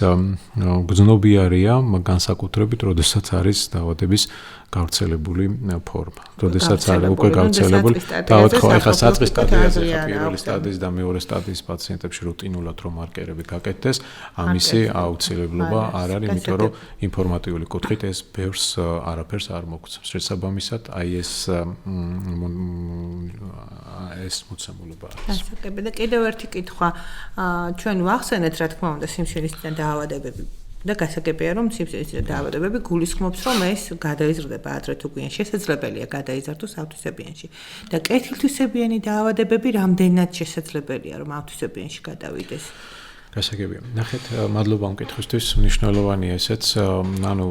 გრძნობიარია განსაკუთრებით, როდესაც არის დაავადების გავრცელებული ფორმა. როდესაც არის უკვე გავრცელებული დაავადება, ეხლა საწყის სტადიაზე ხა პირველი სტადიის და მეორე სტადიის პაციენტებში რუტინულად რომ მარკერები გაკეთდეს, ამისი აუცილებლობა არ არის, იმიტომ რომ ინფორმატიული კუთხით ეს ბევრს არაფერს არ მოგცემს. შესაბამისად, აი ეს მოცემულობა არის. გასაგებია და კიდევ ერთი კითხვა, ჩვენ ვახსენეთ რა თქმა უნდა სიმსივნის დაავადებები და გასაგებია რომ სიმსივნის დაავადებები გულისხმობს რომ ეს გადაიზრდება ადრე თუ გვიან შესაძლებელია გადაიზარდოს ავთვისებიანში და კეთილთვისებიანი დაავადებები რამდენად შესაძლებელია რომ ავთვისებიანში გადავიდეს. გასაგებია. ნახეთ, მადლობა ამ კითხვისთვის, მნიშვნელოვანია ესეც, ანუ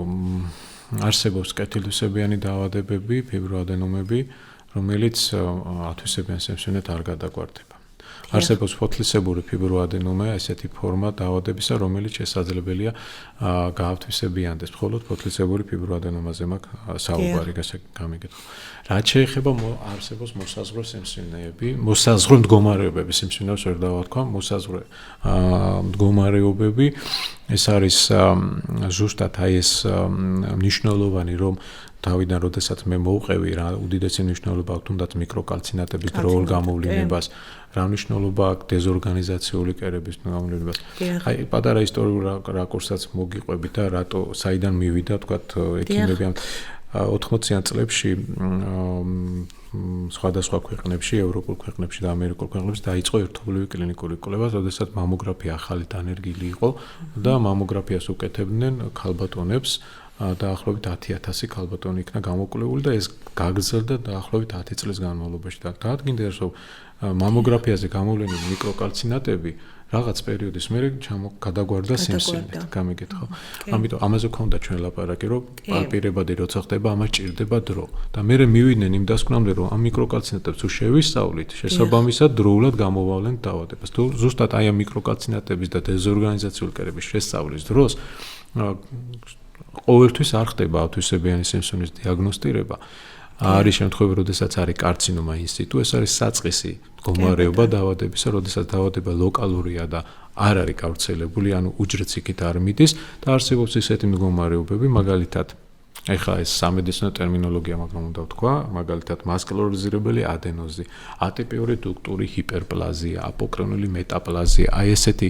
არსებობს კეთილთვისებიანი დაავადებები, ფიბროადენომები, რომელიც ათვისებიან სიმსივნეთ არ გადაგვარდება. არსებობს ფოთლისებური ფიბროადენომა, ესეთი ფორმა დაავადებისა, რომელიც შესაძლებელია გაავთვისებიანდეს. მხოლოდ ფოთლისებური ფიბროადენომაზე მაქვს საუბარი, გამიგეთო. რაც შეეხება არსებობს მოსაზღვრე სიმსივნეები, მოსაზღვრე მდგომარეობები, სიმსივნეებს ვერ დავთქვა, მოსაზღვრე მდგომარეობები, ეს არის ზუსტად აი ეს მნიშვნელოვანი, რომ თავიდან როდესაც მე მოვყევი რა უდიდესი მნიშვნელობა აქვს თუნდაც მიკროკალცინატების დროულ გამოვლინებას, რა მნიშვნელობა აქვს დეზორგანიზაციული კერების გამოვლინებას. აი პატარა ისტორიულ რაკურსაც მოგიყვებით და რატო საიდან მივიდა თქვათ ექიმები ამ 80-იან წლებში სხვადასხვა ქვეყნებში, ევროპულ ქვეყნებში და ამერიკულ ქვეყნებში დაიწყო ერთობლივი კლინიკური კვლევა, როდესაც მამოგრაფია ახალი დანერგილი იყო და მამოგრაფიას უკეთებდნენ ქალბატონებს. დაახლოებით 10,000 ქალბატონი იქნა გამოკვლეული და ეს გაგრძელდა დაახლოებით 10 წლის განმავლობაში. და დადგინდეს რომ მამოგრაფიაზე გამოვლენილი მიკროკალცინატები რაღაც პერიოდის მერე გადაგვარდა სიმსივნეთ, გამიგეთ ხო? ამიტომ ამაზე გქონდა ჩვენ ლაპარაკი, რომ პირებადი როცა ხდება, ამას ჭირდება დრო. და მე მივიდნენ იმ დასკვნამდე, რომ ამ მიკროკალცინატებს თუ შევისწავლით, შესაბამისად დროულად გამოვავლენთ დაავადებას. თუ ზუსტად აი ამ მიკროკალცინატების და დეზორგანიზაციული კერების შესწავლის დროს ყოველთვის არ ხდება ათვისებიანი სიმსივნის დიაგნოსტირება. არის შემთხვევები, როდესაც არის კარცინომა ინსიტუ, ეს არის საწყისი მდგომარეობა დაავადებისა, როდესაც დაავადება ლოკალურია და არ არის გავრცელებული, ანუ უჯრედს იქით არ მიდის და არსებობს ისეთი მდგომარეობები, მაგალითად, ეხლა ეს სამედიცინო ტერმინოლოგია, მაგრამ უნდა ვთქვა, მაგალითად მასკლორიზირებელი ადენოზი, ატიპიური დუქტური ჰიპერპლაზია, აპოკრონული მეტაპლაზია, აი ესეთი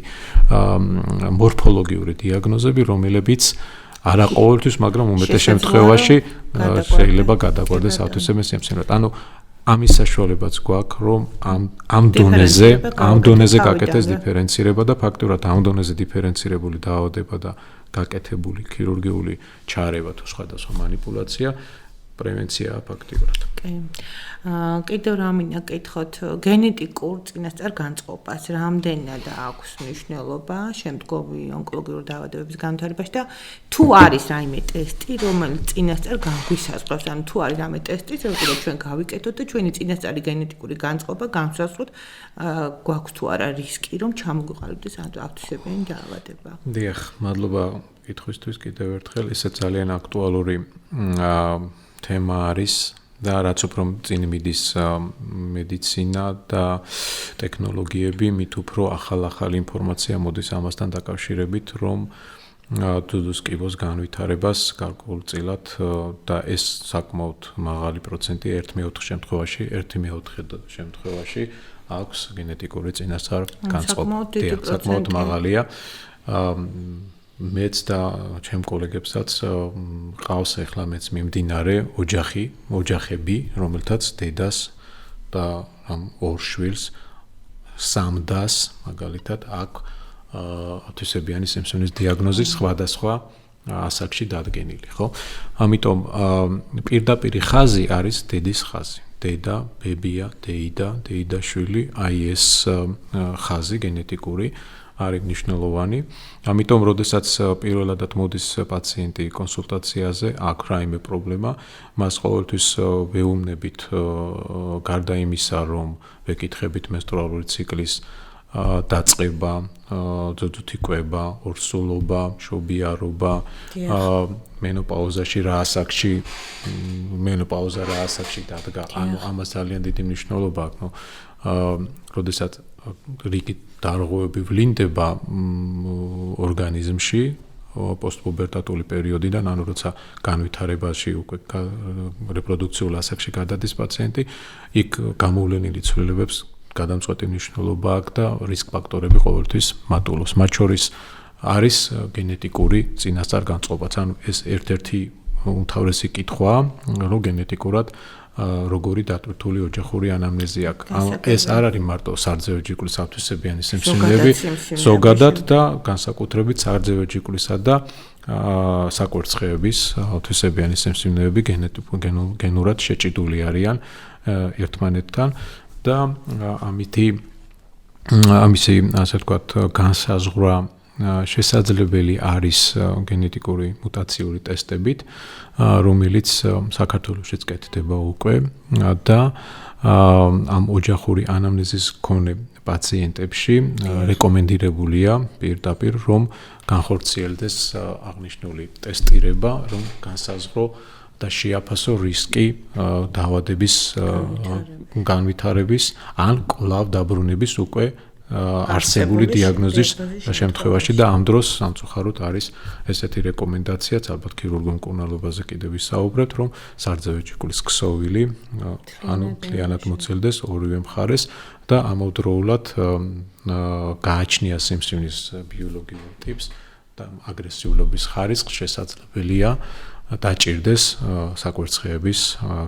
მორფოლოგიური დიაგნოზები, რომლებიც არა ყოველთვის, მაგრამ უმეტეს შემთხვევაში შეიძლება გადაგვარდეს ათვისებიანი სიმსივნეთ. ანუ ამის საშუალებაც გვაქვს, რომ ამ დონეზე გაკეთდეს დიფერენცირება და ფაქტურად ამ დონეზე დიფერენცირებული დაავადება და გაკეთებული ქირურგიული ჩარევა თუ სხვადასხვა манипуляция პრევენციაა ფაქტიურად. კიდევ რამინდა კითხოთ გენეტიკურ წინასწარ განწყობას, რამდენად აქვს მნიშვნელობა შემდგომი ონკოლოგიური დაავადებების განვითარებაში და თუ არის რაიმე ტესტი, რომელიც წინასწარ განგვისაზღვრავს, ანუ თუ არის რაიმე ტესტი, რომელსაც ჩვენ გავიკეთოთ და ჩვენი წინასწარი გენეტიკური განწყობა განსაზღვროთ, გვაქვს თუ არა რისკი, რომ ჩამოგვიყალიბდეს ათვისებიანი დაავადება. დიახ, მადლობა კითხვისთვის კიდევ ერთხელ, ისე ძალიან აქტუალური თემა არის და რაც უფრო წინ მიდის მედიცინა და ტექნოლოგიები, მით უფრო ახალ ინფორმაცია მოდის ამასთან დაკავშირებით, რომ დუდუს კიბოს განვითარებას გარკვეულწილად და ეს საკმაოდ მაღალი პროცენტი 1/4 შემთხვევაში აქვს გენეტიკური წინასწარ განწყობა. საკმაოდ მაღალია. მეც და ჩემ კოლეგებსაც ყავს ახლა მეც მიმდინარე ოჯახები, რომელთაც დედას და ორ შვილს სამდას მაგალითად აქვს ათვისებიანი სიმსივნის დიაგნოზი სხვადასხვა ასაკში დადგენილი, ხო? ამიტომ პირდაპირი ხაზი არის დედის ხაზი. დედა, ბებია, დეიდა შვილი, აი ეს ხაზი გენეტიკური არის მნიშვნელოვანი. ამიტომ, როდესაც პირველადად მოდის პაციენტი კონსულტაციაზე, აქვს რაიმე პრობლემა, მას ყოველთვის ვეუბნებით გარდა იმისა, რომ ვეკითხებით მენსტრუალური ციკლის დაწყება, ძუძუთიკვება, ორსულობა, მშობიარობა, მენოპაუზაში რა ასაკში დადგა, ანუ ამას ძალიან დიდი მნიშვნელობა აქვს, როდესაც რიგი დარღვევები ვლინდება ორგანიზმში პოსტპუბერტატული პერიოდიდან, ანუ როცა განვითარებაში უკვე რეპროდუქციულ ასაკში გადადის პაციენტი, იქ გამოვლენილი ცვლილებებს გადამწყვეტი მნიშვნელობა აქვს და რისკ ფაქტორები ყოველთვის მატულობს. მათ შორის არის გენეტიკური წინასწარ განწყობაც, ანუ ეს ერთ-ერთი უმთავრესი კითხვაა, რომ გენეტიკურად როგორი დატვირთული ოჯახური ანამნეზი აქვს. ეს არ არის მარტო სარძევი ჯირკვლის ათვისებიანი სიმსივნეები, ზოგადად და განსაკუთრებით სარძევი ჯირკვლისა და საკვერცხეების ათვისებიანი სიმსივნეები გენურად შეჭიდული არიან ერთმანეთთან და ამისი ასე ვთქვათ განსაზღვრა შესაძლებელი არის გენეტიკური მუტაციური ტესტებით, რომელიც საქართველოშიც კეთდება უკვე და ამ ოჯახური ანამნეზის მქონე პაციენტებში რეკომენდირებულია პირდაპირ რომ განხორციელდეს აღნიშნული ტესტირება, რომ განსაზღვრო და შეაფასო რისკი დაავადების განვითარების ან კვლავ დაბრუნების უკვე არსებული დიაგნოზის შემთხვევაში და ამ დროს სამწუხაროდ არის ესეთი რეკომენდაციაც ალბათ ქირურგულ მკურნალობაზე კიდევ ვისაუბრებთ რომ სარძევე ჯირკვლის ქსოვილი ანუ მთლიანად მოცილდეს ორივე მხარეს და ამავდროულად გააჩნია სიმსივნის ბიოლოგიურ ტიპს და აგრესიულობის ხარისხს შესაძლებელია დაჭირდეს საკვერცხეების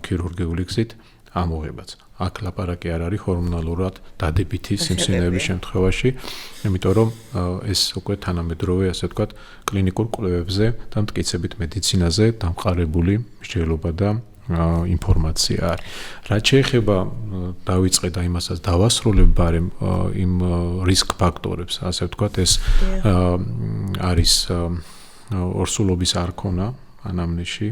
ქირურგიული გზით ამოღებაც. აქ ლაპარაკი არ არის ჰორმონალურად დადებითი სიმსივნეების შემთხვევაში, იმიტომ რომ ეს უკვე თანამედროვე, ასე ვთქვათ, კლინიკურ კვლევებზე და მტკიცებით მედიცინაზე დამყარებული მსჯელობა და ინფორმაცია არის. რაც შეეხება დავიწყე და იმასაც დავასრულებ, ბარემ იმ რისკ ფაქტორებს, ასე ვთქვათ, ეს არის ორსულობის არქონა ანამნეზში.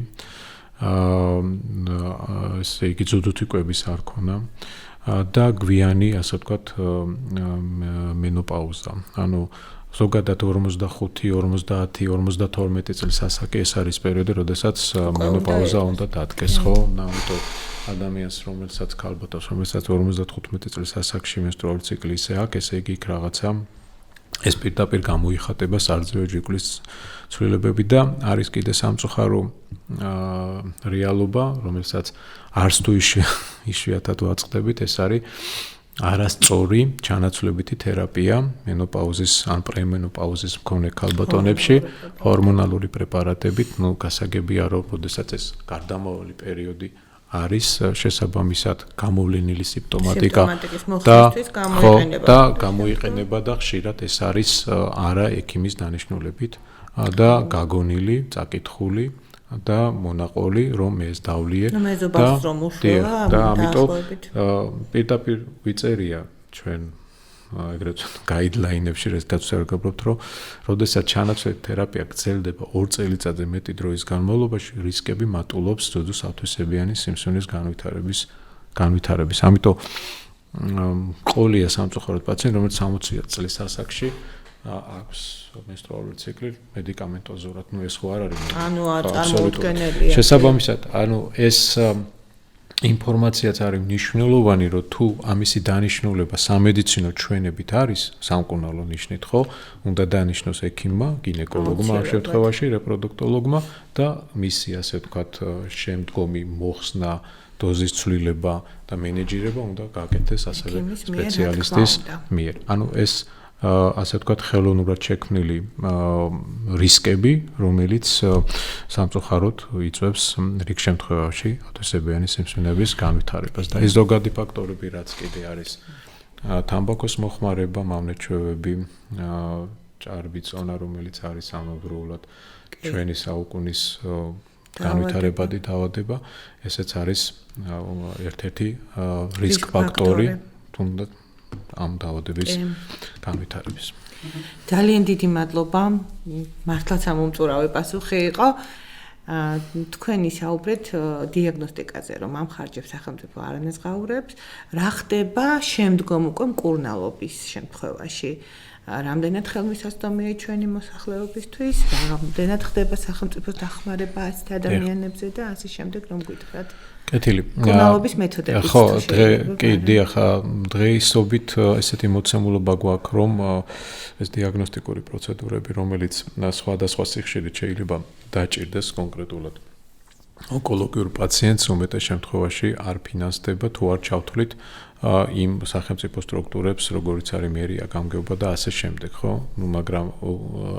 ესე იგი ძუძუთიკვების არქონა და გვიანი, ასე ვთქვათ, მენოპაუზა. ანუ ზოგადად 45, 50, 52 წლის ასაკი ეს არის პერიოდი, როდესაც მენოპაუზა უნდა დადგეს, ხო? ამიტომ ადამიანს, რომელსაც ქალბატონს, რომელსაც 55 წლის ასაკში მენსტრუალური ციკლი ისე აქვს, ესე იგი იქ რაღაცა ეს პირდაპირ გამოიხატება სარძევე ჯირკვლის ცვლილებები და არის კიდე სამწუხარო რეალობა, რომელსაც არც თუ იშვიათად ვაწყდებით, ეს არის არასწორი ჩანაცვლებითი თერაპია მენოპაუზის ან პრემენოპაუზის მქონე ქალბატონებში ჰორმონალური პრეპარატებით, გასაგებია რომ როდესაც ეს გარდამავალი პერიოდი არის შესაბამისად გამოვლენილი სიმპტომატიკა და გამოიყენება და ხშირად ეს არის არა ექიმის დანიშნულებით და გაგონილი, წაკითხული და მონაყოლი რომ ეს დავლიე და ამიტომ პირდაპირ ვიწერია ჩვენ ეგრეთ გაიდლაინებში როდესაც ვსაუბრობთ რომ როდესაც ჩანაცვლები თერაპია გრძელდება 2 წელიწადზე მეტი დროის განმავლობაში რისკები მატულობს ძუძუს ათვისებიანი სიმსივნის განვითარების. ამიტომ ყოლია სამწუხაროდ პაციენტი რომელიც 60 წლის ასაკში აქვს მენსტრუალური ციკლი მედიკამენტოზურად, ეს ხო არ არის. ანუ წარმოუდგენელია. შესაბამისად, ეს ინფორმაციაც არის მნიშვნელოვანი, რომ თუ ამისი დანიშნულება სამედიცინო ჩვენებით არის, სამკურნალო ნიშნით, ხო, უნდა დანიშნოს ექიმმა, გინეკოლოგმა, ამ შემთხვევაში რეპროდუქტოლოგმა და მისი, ასე ვთქვათ, შემდგომი მოხსნა, დოზის ცვლილება და მენეჯირება უნდა გაკეთდეს ასევე სპეციალისტის მიერ. ანუ ეს ასე ვთქვათ, ხელოვნურად შექმნილი რისკები, რომელიც სამწუხაროდ იწვევს რიგ შემთხვევაში ათვისებიანი სიმსივნეების განვითარებას. და ეს ზოგადი ფაქტორები, რაც კიდე არის თამბაქოს მოხმარება, მავნეჩვევები, ჭარბი წონა, რომელიც არის ამავდროულად ჩვენი საუკუნის განვითარებადი დაავადება, ესეც არის ერთ-ერთი რისკ ფაქტორი, თუნდაც ამ დაავადების განვითარების. ძალიან დიდი მადლობა. მართლაც ამომწურავი პასუხი იყო. თქვენი საუბრეთ დიაგნოსტიკაზე, რომ ამ ხარჯებს სახელმწიფო არ ანაზღაურებს, რა ხდება შემდგომ უკვე მკურნალობის შემთხვევაში? რამდენად ხელმისაწვდომია ჩვენი მოსახლეობისთვის? რამდენად ხდება სახელმწიფოს დახმარება ასეთ ადამიანებზე და ასე შემდეგ, რომ გითხრათ? კეთილი. მკურნალობის მეთოდები. ხო, დღეისობით ესეთი მოცემულობა გვაქვს, რომ ეს დიაგნოსტიკური პროცედურები, რომელიც სხვადასხვა სიხშირით შეიძლება დაჭირდეს კონკრეტულად ონკოლოგიურ პაციენტს, უმეტეს შემთხვევაში არ ფინანსდება თუ არ ჩავთვლით იმ სახელმწიფო სტრუქტურებს, როგორიც არის მერია, გამგეობა და ასე შემდეგ, ხო? მაგრამ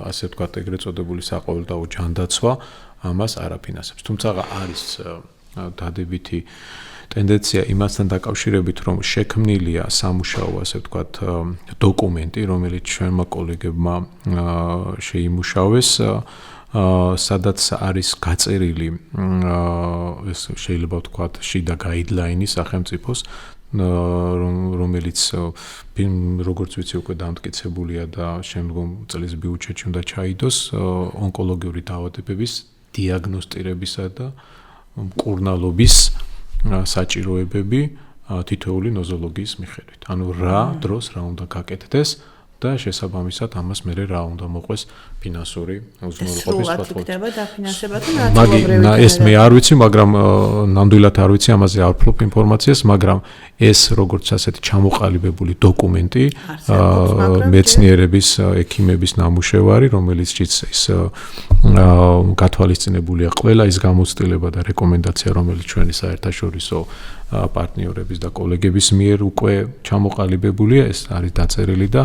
ასე ვთქვათ, ეგრეთ წოდებული საყოველთაო ჯანდაცვა ამას არ აფინანსებს. თუმცა არის დადებითი ტენდენცია იმასთან დაკავშირებით, რომ შექმნილია სამუშაო, ასე ვთქვათ, დოკუმენტი, რომელიც ჩვენმა კოლეგებმა შეიმუშავეს, სადაც არის გაწერილი ეს შეიძლება ვთქვათ შიდა გაიდლაინი სახელმწიფოს რომელიც როგორც ვიცი უკვე დამტკიცებულია და შემდგომ წლის ბიუჯეტში უნდა ჩაიდოს ონკოლოგიური დაავადებების დიაგნოსტირებისა და მკურნალობის საჭიროებები თითოეული ნოზოლოგიის მიხედვით. ანუ რა დროს რა უნდა გაკეთდეს და შესაბამისად ამას მე რა უნდა მოყვეს ფინანსური უზრუნველყოფის ფათო. ეს მე არ ვიცი, მაგრამ ნამდვილად არ ვიცი, ამაზე არ ვფლობ ინფორმაციას, მაგრამ ეს როგორც ასეთი ჩამოყალიბებული დოკუმენტი მეცნიერების, ექიმების ნამუშევარი, რომელიც ის გათვალისწინებულია ყველა ის გამოცდილება და რეკომენდაცია, რომელიც ჩვენი საერთაშორისო პარტნიორების და კოლეგების მიერ უკვე ჩამოყალიბებულია, ეს არის დაწერილი და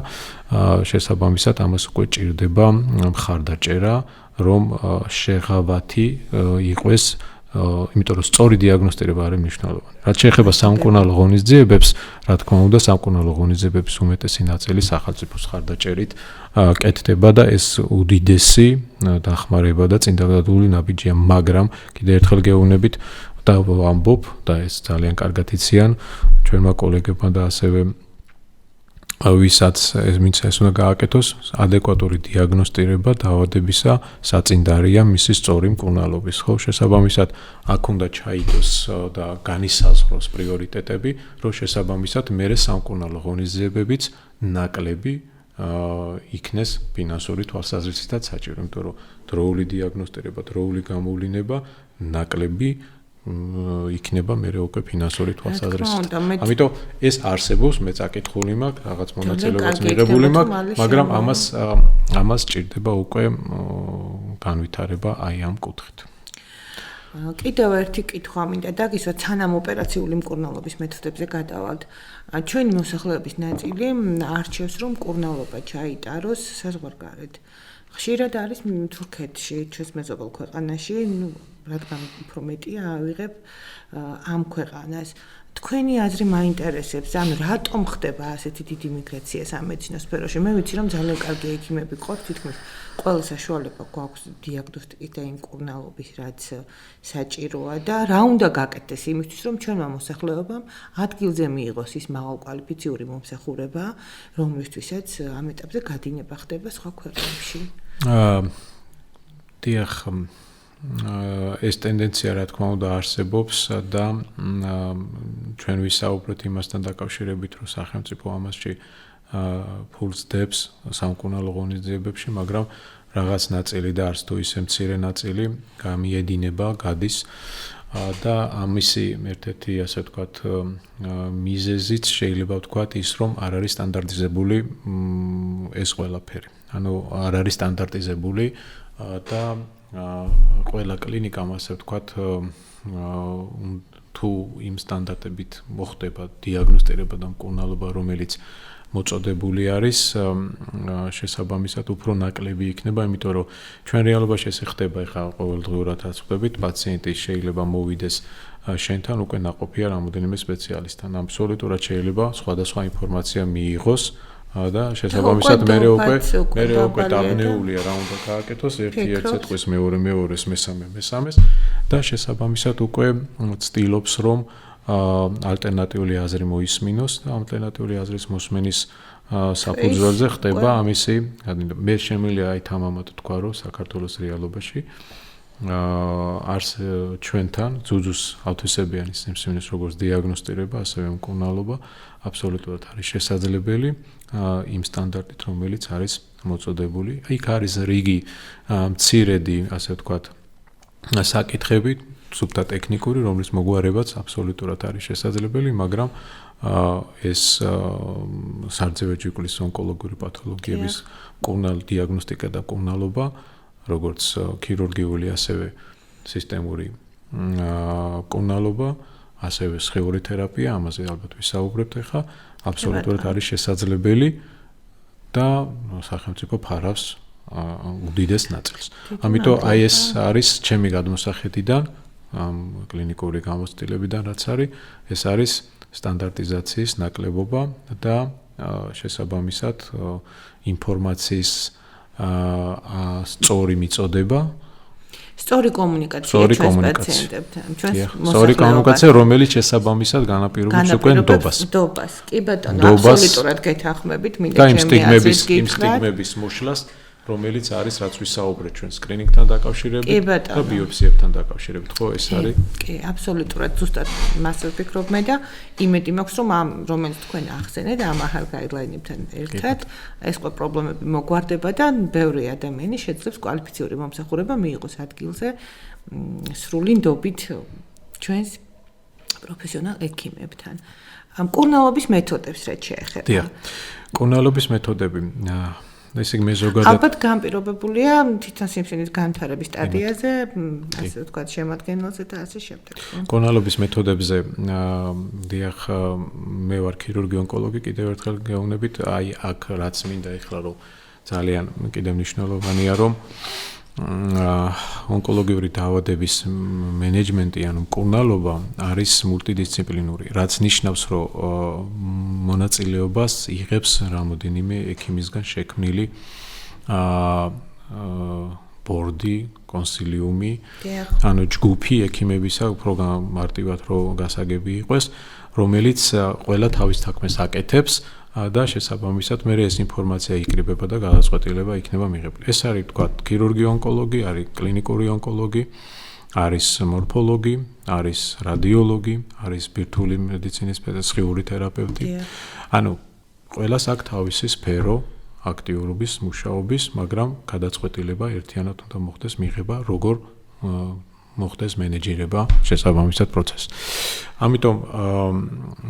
შესაბამისად ამას უკვე ჭირდება მხარდაჭერა, რომ შეღავათი იყოს, იმიტომ რომ სწორი დიაგნოსტირება არის მნიშვნელოვანი. რაც შეეხება სამკურნალო ღონისძიებებს, რა თქმა უნდა, სამკურნალო ღონისძიებების უმეტესი ნაწილი სახელმწიფოს მხარდაჭერით კეთდება და ეს უდიდესი დახმარება და წინდადებული ნაბიჯია, მაგრამ კიდევ ერთხელ გეუბნებით და ვამბობ და ეს ძალიან კარგად იციან ჩვენმა კოლეგებმა და ასევე ვისაც ეს უნდა გააკეთოს ადეკვატური დიაგნოსტირება დაავადებისა საწინდარია მისი სწორი მკურნალობის. ხო, შესაბამისად აქ უნდა ჩაიდოს და განისაზღვროს პრიორიტეტები, რომ შესაბამისად მერე სამკურნალო ღონისძიებებიც ნაკლები იქნეს ფინანსური თვალსაზრისითაც საჭირო, იმიტომ რომ დროული დიაგნოსტირება, დროული გამოვლინება ნაკლები იქნება მე უკვე ფინანსური თვალსაზრისით. ამიტომ ეს არსებობს, მე წაკითხული მაქვს, რაღაც მონაწილეობაც მიღებული მაქვს, მაგრამ ამას ჭირდება უკვე განვითარება აი ამ კუთხით. კიდევ ერთი კითხვა მინდა დაგისვათ, სანამ ოპერაციული მკურნალობის მეთოდებზე გადავალთ. ჩვენი მოსახლეობის ნაწილი არჩევს, რომ მკურნალობა ჩაიტაროს საზღვარგარეთ. ხშირად არის თურქეთში, ჩვენს მეზობელ ქვეყანაში, რადგან უფრო მეტია ავიღებ ამ ქვეყანას. თქვენი აზრი მაინტერესებს, ანუ რატომ ხდება ასეთი დიდი მიგრაცია სამედიცინო სფეროში? მე ვიცი, რომ ძალიან კარგი ექიმები ყავთ, თითქმის ყველა საშუალება გვაქვს დიაგნოსტიკის და მკურნალობის, რაც საჭიროა და რა უნდა გაკეთდეს იმისთვის, რომ ჩვენმა მოსახლეობამ ადგილზე მიიღოს ის მაღალკვალიფიციური მომსახურება, რომლისთვისაც ამ ეტაპზე გადინება ხდება სხვა ქვეყნებში. დიახ, ეს ტენდენცია რა თქმა უნდა არსებობს და ჩვენ ვისაუბრეთ იმასთან დაკავშირებით, რომ სახელმწიფო ამასში ფულს დებს სამკურნალო ღონისძიებებში, მაგრამ რაღაც ნაწილი და არც თუ ისე მცირე ნაწილი გამიედინება, გადის და ამისი ერთ-ერთი ასე ვთქვათ მიზეზიც შეიძლება ვთქვათ ის, რომ არ არის სტანდარტიზებული ეს ყველაფერი. ანუ არ არის სტანდარტიზებული და ყველა კლინიკამ ასე ვთქვათ თუ იმ სტანდარტებით მოხდება დიაგნოსტირება და მკურნალობა, რომელიც მოწოდებული არის, შესაბამისად უფრო ნაკლები იქნება, იმიტომ რომ ჩვენ რეალობაში ესე ხდება, ეხლა ყოველდღიურად ხვდებით, პაციენტი შეიძლება მოვიდეს შენთან უკვე ნაყოფია რამოდენიმე სპეციალისტთან. აბსოლუტურად შეიძლება სხვადასხვა ინფორმაცია მიიღოს და შესაბამისად მე უკვე დაბნეულია რა უნდა გააკეთოს ერთ სიტყვის მეორეს მესამეს და შესაბამისად უკვე ცდილობს რომ ალტერნატიული აზრი მოისმინოს და ალტერნატიული აზრის მოსმენის საფუძველზე ხდება ამისი მე შემიძლია აი თამამად თქვა რომ საქართველოს რეალობაში არს ჩვენთან ძუძუს ავთვისებიანი სიმსივნის როგორც დიაგნოსტირება ასევე მკურნალობა აბსოლუტურად არის შესაძლებელი იმ სტანდარტით რომელიც არის მოწოდებული იქ არის რიგი მცირედი ასე ვთქვათ საკითხები სუფთა ტექნიკური რომლის მოგვარებაც აბსოლუტურად არის შესაძლებელი მაგრამ ეს სარძევე ჯირკვლის ონკოლოგიური პათოლოგიების მკურნალ დიაგნოსტიკა და მკურნალობა როგორც ქირურგიული ასევე სისტემური მკურნალობა ასევე სხეული თერაპია ამაზე ალბათ ვისაუბრებთ ახლა აბსოლუტურად არის შესაძლებელი და სახელმწიფო ფარავს უდიდეს ნაწილს. ამიტომ აი ეს არის ჩემი გადმოსახედიდან ამ კლინიკური გამოცდილებიდან რაც არის ეს არის სტანდარტიზაციის ნაკლებობა და შესაბამისად ინფორმაციის სწორი მიწოდება სწორი კომუნიკაცია ჩვენს პაციენტებთან, ჩვენს მოსახლეობასთან. სწორი კომუნიკაცია, რომელიც შესაბამისად განაპირობებს უკვე ნდობას. ნდობას. კი ბატონო, აბსოლუტურად გეთანხმებით, მინდა ჩემი აზრით გითხრათ. იმ სტიგმების მოშლას, რომელიც არის რაც ვისაუბრეთ ჩვენ სკრინინგთან დაკავშირებით და ბიოპსიებთან დაკავშირებით, ხო, ეს არის? კი, აბსოლუტურად ზუსტად მასე ვფიქრობ მე და იმედი მაქვს, რომ ამ რომელიც თქვენ ახსენეთ, ამ ახალ გაიდლაინებთან ერთად ეს ყველა პრობლემები მოგვარდება და ბევრი ადამიანი შეძლებს კვალიფიციური მომსახურება მიიღოს ადგილზე სრული ნდობით ჩვენს პროფესიონალ ექიმებთან. მკურნალობის მეთოდებს რაც შეეხება. დიახ. მკურნალობის მეთოდები ესე იგი მე ზოგადად ალბათ განპირობებულია თვითონ სიმსივნის განვითარების სტადიაზე, ასე ვთქვათ, შემადგენელზე და ასე შემდეგ. მკურნალობის მეთოდებზე დიახ, მე ვარ ქირურგი ონკოლოგი, კიდევ ერთხელ გეუბნებით, აი აქ რაც მინდა ეხლა რომ ძალიან კიდევ მნიშვნელოვანია რომ ონკოლოგიური დაავადების მენეჯმენტი ანუ მკურნალობა არის მულტიდისციპლინური, რაც ნიშნავს, რომ მონაწილეობას იღებს რამოდენიმე ექიმისგან შექმნილი ბორდი, კონსილიუმი, ანუ ჯგუფი ექიმებისა, უფრო მარტივად რო გასაგები იყოს, რომელიც ყველა თავის თქმას აკეთებს და შესაბამისად მე ეს ინფორმაცია იკრიბება და გადაწყვეტილება იქნება მიღებული. ეს არის თქვა ქირურგი ონკოლოგი, არის კლინიკური ონკოლოგი, არის მორფოლოგი, არის რადიოლოგი, არის ბირთვული მედიცინის სხიური თერაპევტი. ანუ ყველას აქვს თავისი სფერო აქტიურობის, მუშაობის, მაგრამ გადაწყვეტილება ერთიანად უნდა მოხდეს მიღება, როგორ მოხდეს მენეჯერება შესაბამისად პროცესს. ამიტომ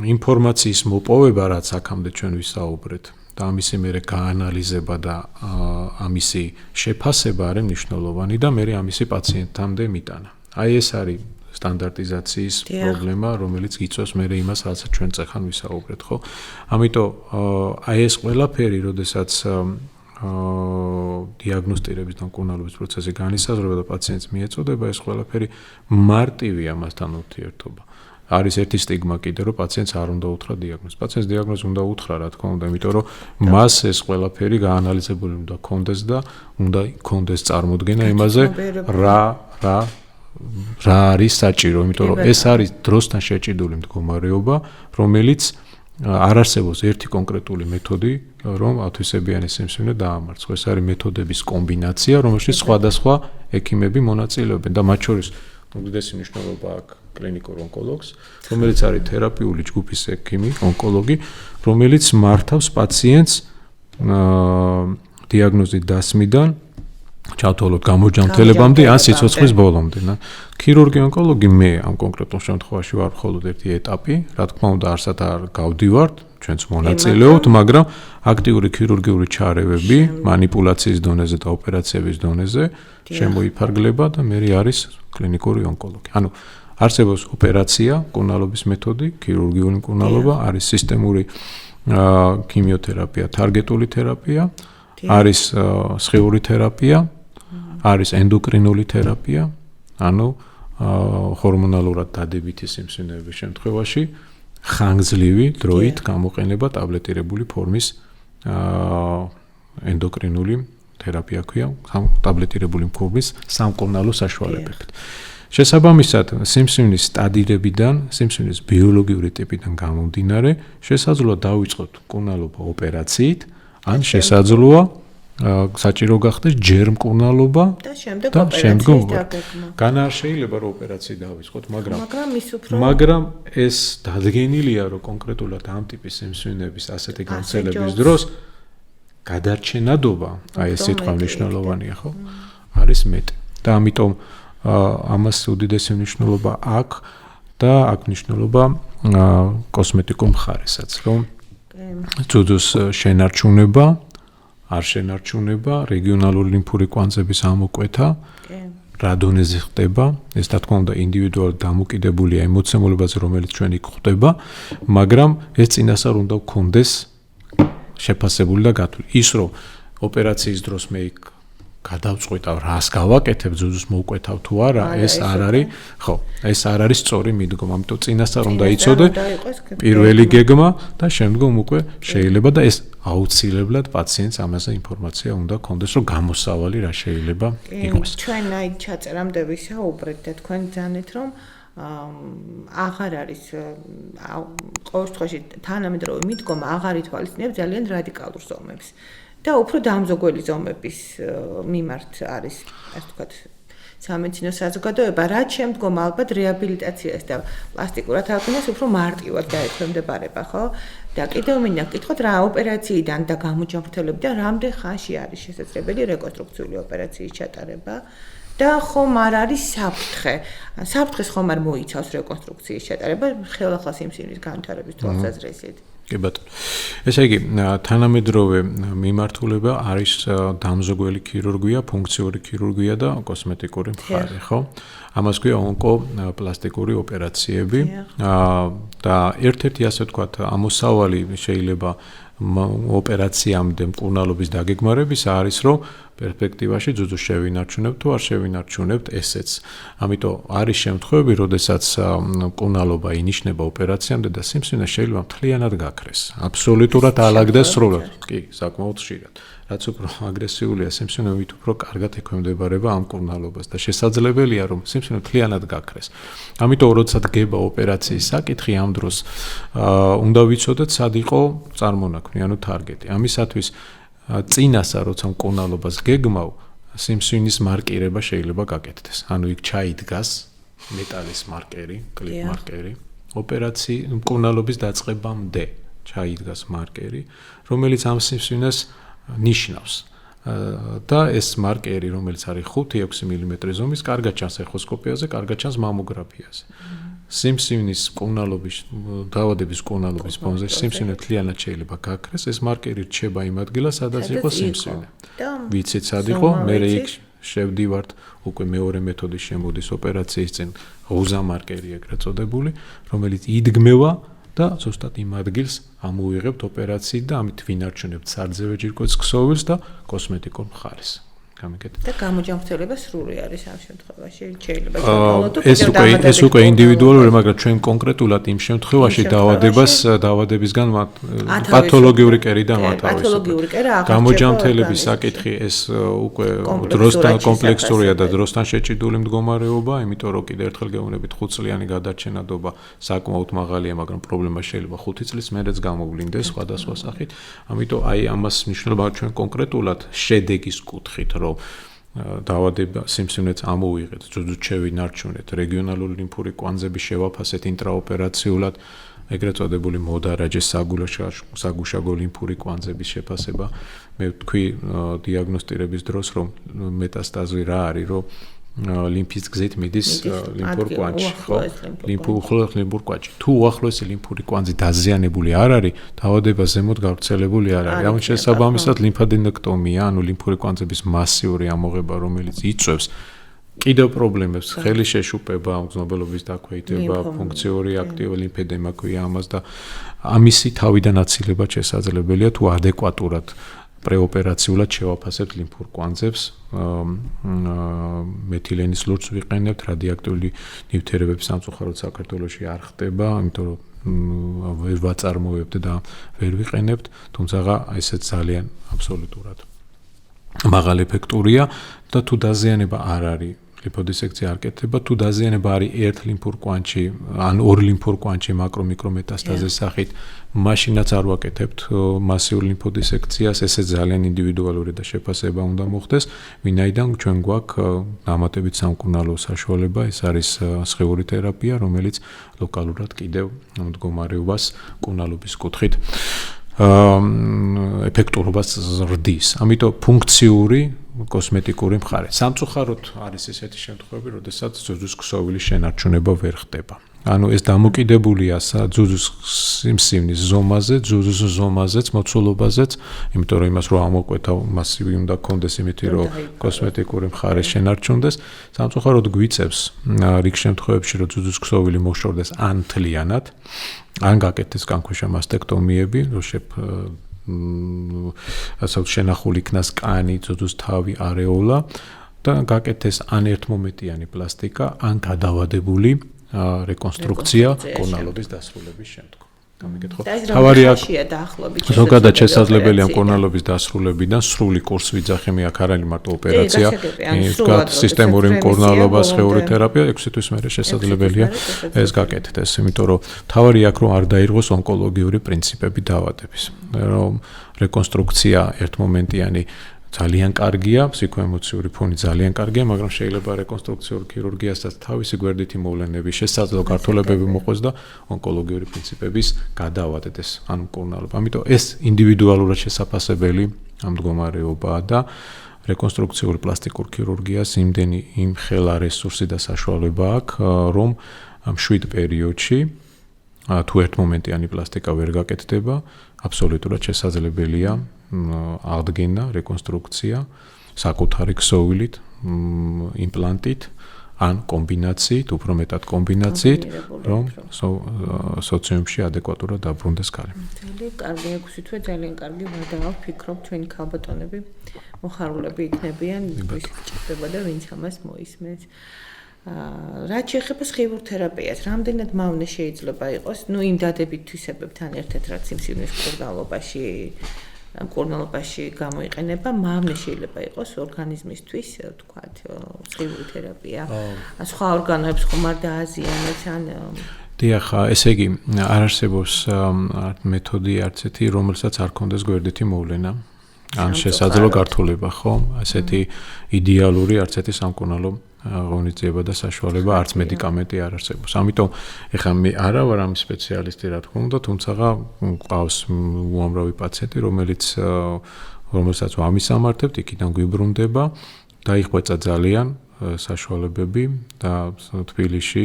ინფორმაციის მოპოვება, რაც აქამდე ჩვენ ვისაუბრეთ, და ამისი მერე გაანალიზება და ამისი შეფასება არის მნიშვნელოვანი და მერე ამისი პაციენტამდე მიტანა. აი ეს არის სტანდარტიზაციის პრობლემა, რომელიც გიწევს მერე იმას, რასაც ჩვენ წეხან ვისაუბრეთ, ხო? ამიტომ აი ეს ყველაფერი, როდესაც დიაგნოსტირების და მკურნალობის პროცესი განისაზღვრება და პაციენტს მიეწოდება, ეს ყველაფერი მარტივია მასთან ურთიერთობა. არის ერთი სტიგმა კიდე, რომ პაციენტს არ უნდა უთხრა დიაგნოზი. პაციენტს დიაგნოზი უნდა უთხრა, რა თქმა უნდა, იმიტომ რომ მას ეს ყველაფერი გაანალიზებული უნდა კონდეს და უნდა კონდეს წარმოდგენა იმაზე, რა არის საჭირო, იმიტომ რომ ეს არის დროსთან შეჭიდული მდგომარეობა, რომელიც არ არსებობს ერთი კონკრეტული მეთოდი, რომ ათვისებიანი სიმსივნე დაამარცხოს. ეს არის მეთოდების კომბინაცია, რომელშიც სხვადასხვა ექიმები მონაწილეობენ და მათ შორის უდიდესი მნიშვნელობა აქვს კლინიკურ ონკოლოგს, რომელიც არის თერაპიული ჯგუფის ექიმი, ონკოლოგი, რომელიც მართავს პაციენტს დიაგნოზის დასმიდან ჩათვალოთ გამოჯანმრთელებამდე ან სიცოცხლის ბოლომდე. ქირურგი ონკოლოგი მე ამ კონკრეტულ შემთხვევაში ვარ მხოლოდ ერთი ეტაპი, რა თქმა უნდა არსად არ გავდივართ, ჩვენც მონაწილეობთ, მაგრამ აქტიური ქირურგიული ჩარევები, манипуляციის დონეზე და ოპერაციების დონეზე შემოიფარგლება და მე არის კლინიკური ონკოლოგი. ანუ არსებობს ოპერაცია, მკურნალობის მეთოდი, ქირურგიული მკურნალობა, არის სისტემური ქიმიოთერაპია, თარგეტული თერაპია, არის სხიური თერაპია, არის ენდოკრინული თერაპია, ანუ ჰორმონალურად დადებითი სიმსივნეების შემთხვევაში ხანგრძლივი დროით გამოყენება ტაბლეტირებული ფორმის ენდოკრინული თერაპია ქვია, ტაბლეტირებული ფორმის სამკურნალო საშუალებებით. შესაბამისად, სიმსივნის სტადირებიდან, სიმსივნის ბიოლოგიური ტიპიდან გამომდინარე, შესაძლოა დავიწყოთ მკურნალობა ოპერაციით, ან შესაძლოა საჭირო გახდეს ჯერ მკურნალობა და შემდგომ ოპერაციის განა არ შეიძლება რომ ოპერაცია დავიწყოთ, მაგრამ ეს დადგენილია რომ კონკრეტულად ამ ტიპის სიმსივნეების ასეთი გავრცელების დროს გადარჩენადობა, აი ეს სიტყვა მნიშვნელოვანია, ხო? არის მეტი. და ამიტომ ამას უდიდესი მნიშვნელობა აქვს და აქვს მნიშვნელობა კოსმეტიკურ მხარესაც, რომ ძუძუს შენარჩუნება, არ შენარჩუნება, რეგიონალური ლიმფური კვანძების ამოკვეთა, რა დონეზე ხდება, ეს რა თქმა უნდა ინდივიდუალურად დამოკიდებულია ემოცემულებაზე, რომელიც ჩვენ იქ ხდება, მაგრამ ეს წინასწარ უნდა გქონდეს შეფასებული და გათვლილი. ის რომ ოპერაციის დროს მე იქ გადავწყვიტავ რას გავაკეთებ, ძუძუს მოვკვეთავ თუ არა, ეს არ არის, ხო, ეს არ არის სწორი მიდგომა, ამიტომ წინასწარ უნდა იცოდე პირველი გეგმა და შემდგომ უკვე შეიძლება და ეს აუცილებლად პაციენტს ამაზე ინფორმაცია უნდა ქონდეს, რომ გამოსავალი რა შეიძლება იყოს. ჩვენ აი ჩაწერამდე ვისაუბრეთ და თქვენ ძანეთ, რომ აღარ არის ყოველ შემთხვევაში თანამედროვე მიდგომა აღარ ითვალისწინებს ძალიან რადიკალურ ზომებს და უფრო დამზოგველი ზომების მიმართ არის, ასე ვთქვათ, სამედიცინო საზოგადოება, რაც შემდგომ ალბათ რეაბილიტაციას და პლასტიკურად აღდგენას უფრო მარტივად დაექვემდებარება, ხო? და კიდევ მინდა გკითხოთ, რა ოპერაციიდან და გამოჯანმრთელებიდან რამდენ ხანში არის შესაძლებელი რეკონსტრუქციული ოპერაციის ჩატარება? და ხომ არ არის საფრთხე. საფრთხეს ხომ არ მოიცავს რეკონსტრუქციის ჩატარება ხელახლა სიმსივნის განვითარების თვალსაზრისით. კი ბატონო. ესე იგი, თანამედროვე მიმართულება არის დამზოგველი ქირურგია, ფუნქციური ქირურგია და კოსმეტიკური მხარე, ხო? ამას ქვია ონკოპლასტიკური ოპერაციები. და ერთ-ერთი ასე ვთქვათ, ამოსავალი შეიძლება ოპერაციამდე მკურნალობის დაგეგმარების არის, რომ პერსპექტივაში ძუძუს შევინარჩუნებთ თუ არ შევინარჩუნებთ ესეც. ამიტომ არის შემთხვევები, როდესაც მკურნალობა ინიშნება ოპერაციამდე და სიმსივნე შეიძლება მთლიანად გაქრეს. აბსოლუტურად ალაგდეს სრულად. კი, საკმაოდ ხშირად. რაც უფრო აგრესიულია სიმსივნე, მით უფრო კარგად ექვემდებარება ამ მკურნალობას და შესაძლებელია, რომ სიმსივნე მთლიანად გაქრეს. ამიტომ როდესაც გება ოპერაციის საკითხი, ამ დროს უნდა ვიცოდეთ, სად იყო წარმონაქმნი, ანუ თარგეტი. ამისათვის წინასა როცა მკურნალობას გეგმავ, სიმსივნის მარკირება შეიძლება გაკეთდეს. ანუ იქ ჩაიდგას მეტალის მარკერი, კლიპ მარკერი, ოპერაციის მკურნალობის დაწყებამდე ჩაიდგას მარკერი, რომელიც ამ სიმსივნეს ნიშნავს. და ეს მარკერი, რომელიც არის 5-6 მმ ზომის, კარგად ჩანს ეხოსკოპიაზე, კარგად ჩანს მამოგრაფიაზე. სიმსივნის მკურნალობის დაავადების მკურნალობის ფონზე სიმსივნე მთლიანად შეიძლება გაქრეს, ეს მარკერი რჩება იმ ადგილას, სადაც იყო სიმსივნე. ვიცით, სად იყო, მე იქ შევდივართ, უკვე მეორე მეთოდი შემოდის ოპერაციის წინ, ღუზა მარკერი ეგრეთ წოდებული, რომელიც იდგმევა და ზუსტად იმ ადგილს ამოვიღებთ ოპერაციით და ამით ვინარჩუნებთ სარძევე ჯირკვლის ქსოვილს და კოსმეტიკურ მხარეს. და გამოჯანმრთელება სრული არის ამ შემთხვევაში. შეიძლება ეს უკვე ინდივიდუალურია, მაგრამ ჩვენ კონკრეტულად იმ შემთხვევაში დაავადებისგან პათოლოგიური კერიდან პათოლოგიური კერა გამოჯანმრთელების საკითხი ეს უკვე დროსთან კომპლექსურია და დროსთან შეჭიდული მდგომარეობა, იმიტომ რომ კიდევ ერთხელ გეუბნებით 5 წლიანი გადარჩენადობა საკმაოდ მაღალია, მაგრამ პრობლემა შეიძლება 5 წლის მერეც გამოვლინდეს სხვადასხვა სახით. ამიტომ აი ამას მნიშვნელობა ჩვენ კონკრეტულად შედეგის კუთხით, რომ დაავადება სიმსივნეც ამოვიღეთ, ძუძუს შევინარჩუნეთ, რეგიონალური ლიმფური კვანძები შევაფასეთ ინტრაოპერაციულად, ეგრეთ წოდებული მოდარაჯე საგუშაგო ლიმფური კვანძების შეფასება. მე ვთქვი დიაგნოსტირების დროს, რომ მეტასტაზი რა არის, რომ ლიმფის გზით მიდის ლიმფურ კვანძში, ხო? ლიმფურ კვანძში. თუ უახლოესი ლიმფური კვანძი დაზიანებული არ არის, დაავადება ზემოთ გავრცელებული არ არის. ამის შესაბამისად ლიმფადენექტომია, ანუ ლიმფური კვანძების მასიური ამოღება, რომელიც იწვევს კიდევ პრობლემებს, ხელის შეშუპება, მგრძნობელობის დაქვეითება, ფუნქციური აქტიური ლიმფედემა ქვია ამას და ამისი თავიდან აცილება შესაძლებელია თუ ადეკვატურად პრეოპერაციულად შევაფასებთ ლიმფურ კვანძებს, მეთილენის ლურჯს ვიყენებთ, რადიოაქტიული ნივთიერებების სამწუხაროდ საქართველოში არ ხდება, იმიტომ რომ ვერ ვაწარმოებთ და ვერ ვიყენებთ, თუმცა ესეც ძალიან აბსოლუტურად მაღალ ეფექტურია და თუ დაზიანება არ არის ლიმფოდისექცია არ კეთდება, თუ დაზიანება არის ერთ ლიმფურ კვანძში, ან ორ ლიმფურ კვანძში მაკრო-მიკრო მეტასტაზის სახით, მაშინაც არ ვაკეთებთ მასიურ ლიმფოდისექციას, ესე ძალიან ინდივიდუალური და შეფასება უნდა მოხდეს, ვინაიდან ჩვენ გვაქვს დამატებით სამკურნალო საშუალება, ეს არის სხეული თერაპია, რომელიც ლოკალურად კიდევ მდგომარეობას მკურნალობის კუთხით ეფექტურობას ზრდის. ამიტომ ფუნქციური კოსმეტიკური მხარე. სამწუხაროდ არის ესეთი შემთხვევები, როდესაც ძუძუს ქსოვილის შენარჩუნება ვერ ხდება. ანუ ეს დამოკიდებულია ძუძუს სიმსივნის ზომაზე, ძუძუს ზომაზეც, მოცულობაზეც, იმიტომ რომ იმას რო ამოკვეთავ მასივი უნდა კონდეს იმითი რომ კოსმეტიკური მხარე შენარჩუნდეს. სამწუხაროდ გვიწევს რიგ შემთხვევებში რომ ძუძუს ქსოვილი მოშორდეს ან მთლიანად, ან გაკეთდეს კანქვეშა მასტექტომიები, რომ ასე შენახული იქნას კანი, ძუძუს თავი, არეოლა და გაკეთდეს ან ერთმომენტიანი პლასტიკა, ან გადავადებული რეკონსტრუქცია მკურნალობის დასრულების შემდგომ. თავარი აქია დაახლოებით. ზოგადად შესაძლებელია მკურნალობის დასრულებიდან სრული კურსი ვიძახი მე აქ არ არის მარტო ოპერაცია, ზოგადად სისტემური მკურნალობა, სხეული თერაპია 6 თვის მერე შესაძლებელია ეს გაკეთდეს, იმიტომ რომ თავარი აქ რომ არ დაირღოს ონკოლოგიური პრინციპები დაავადების. რომ რეკონსტრუქცია ერთმომენტიანი ძალიან კარგია, ფსიქოემოციური ფონი ძალიან კარგია, მაგრამ შეიძლება რეკონსტრუქციულ ქირურგიასაც თავისი გვერდითი მოვლენები, შესაძლო გართულებები მოყოს და ონკოლოგიური პრინციპების გადაავადდეს ან მკურნალობა. ამიტომ ეს ინდივიდუალურად შესაძლებელი მდგომარეობაა და რეკონსტრუქციული პლასტიკურ ქირურგიას იმდენი იმხელა რესურსი და საშუალება აქვს, რომ ამ 7 პერიოდში თუ ერთმომენტიანი პლასტიკა ვერ გაკეთდება, აბსოლუტურად შესაძლებელია აღდგენა, რეკონსტრუქცია, საკუთარი ქსოვილით, იმპლანტით, ან კომბინაციით, უფრო მეტად კომბინაციით, რომ სოციუმში ადეკვატურად დაბრუნდეს ქალი. ძალიან კარგი, 6 თვე ძალიან კარგი ვადაა, ვფიქრობ, ჩვენი ქალბატონები მოხარულები იქნებიან, ის ჭირდება და ვინც ამას მოისმენს. რაც შეეხება სხიურ თერაპიას, რამდენად მავნე შეიძლება იყოს, იმ დადებით თვისებებთან ერთად, რაც სიმსივნის მკურნალობაში გამოიყენება, მავნე შეიძლება იყოს ორგანიზმისთვის, თქვათ, სხიური თერაპია. სხვა ორგანოებს ხომ არ დააზიანებს ან დიახ, ესე იგი, არ არსებობს მეთოდი არც ერთი, რომელსაც არ ქონდეს გვერდითი მოვლენა. ან შესაძლო გართულება, ხო? ასეთი იდეალური არც ერთი სამკურნალო ღონისძიება და საშუალება არც მედიკამენტი არ არსებობს. ამიტომ ეხლა მე არა ვარ ამის სპეციალისტი, რა თქმა უნდა, თუმცა ყავს უამრავი პაციენტი, რომელსაც ვამისამართებთ, იქიდან გვიბრუნდება, დაიხვეწა ძალიან საშუალებები და თბილისში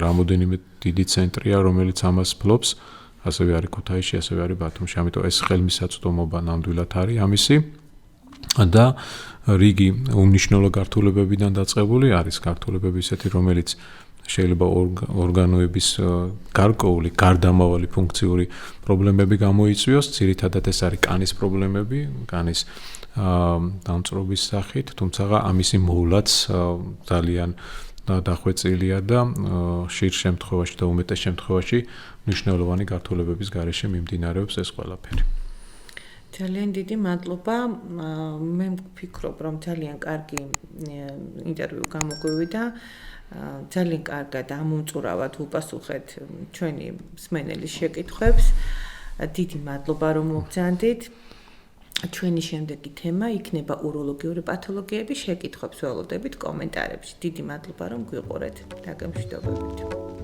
რამოდენიმე დიდი ცენტრია, რომელიც ამას ფლობს. ასევე არის ქუთაისში, ასევე არის ბათუმში. ამიტომ ეს ხელმისაწვდომობა ნამდვილად არის ამისი და რიგი უნიშნელო გართულებებიდან დაწყებული არის გართულებები ისეთი, რომელიც შეიძლება ორგანოების გარკვეული, გარდამავალი ფუნქციური პრობლემები გამოიწვიოს. ძირითადად ეს არის კანის პრობლემები, კანის დამწრობის სახით, თუმცა ამისი მოვლაც ძალიან დახვეწილია და ხშირ შემთხვევაში და უმეტეს შემთხვევაში მნიშვნელოვანი გართულებების გარეშე მიმდინარეობს ეს ყველაფერი. ძალიან დიდი მადლობა. მე ვფიქრობ, რომ ძალიან კარგი ინტერვიუ გამოგვივიდა. ძალიან კარგად ამომწურავად უპასუხეთ ჩვენი მსმენელის შეკითხვებს. დიდი მადლობა, რომ მოგზავნით. ჩვენი შემდეგი თემა იქნება უროლოგიური პათოლოგიების შეკითხვებს ველოდებით კომენტარებში. დიდი მადლობა, რომ გვიყურეთ. დაგემშვიდობებით.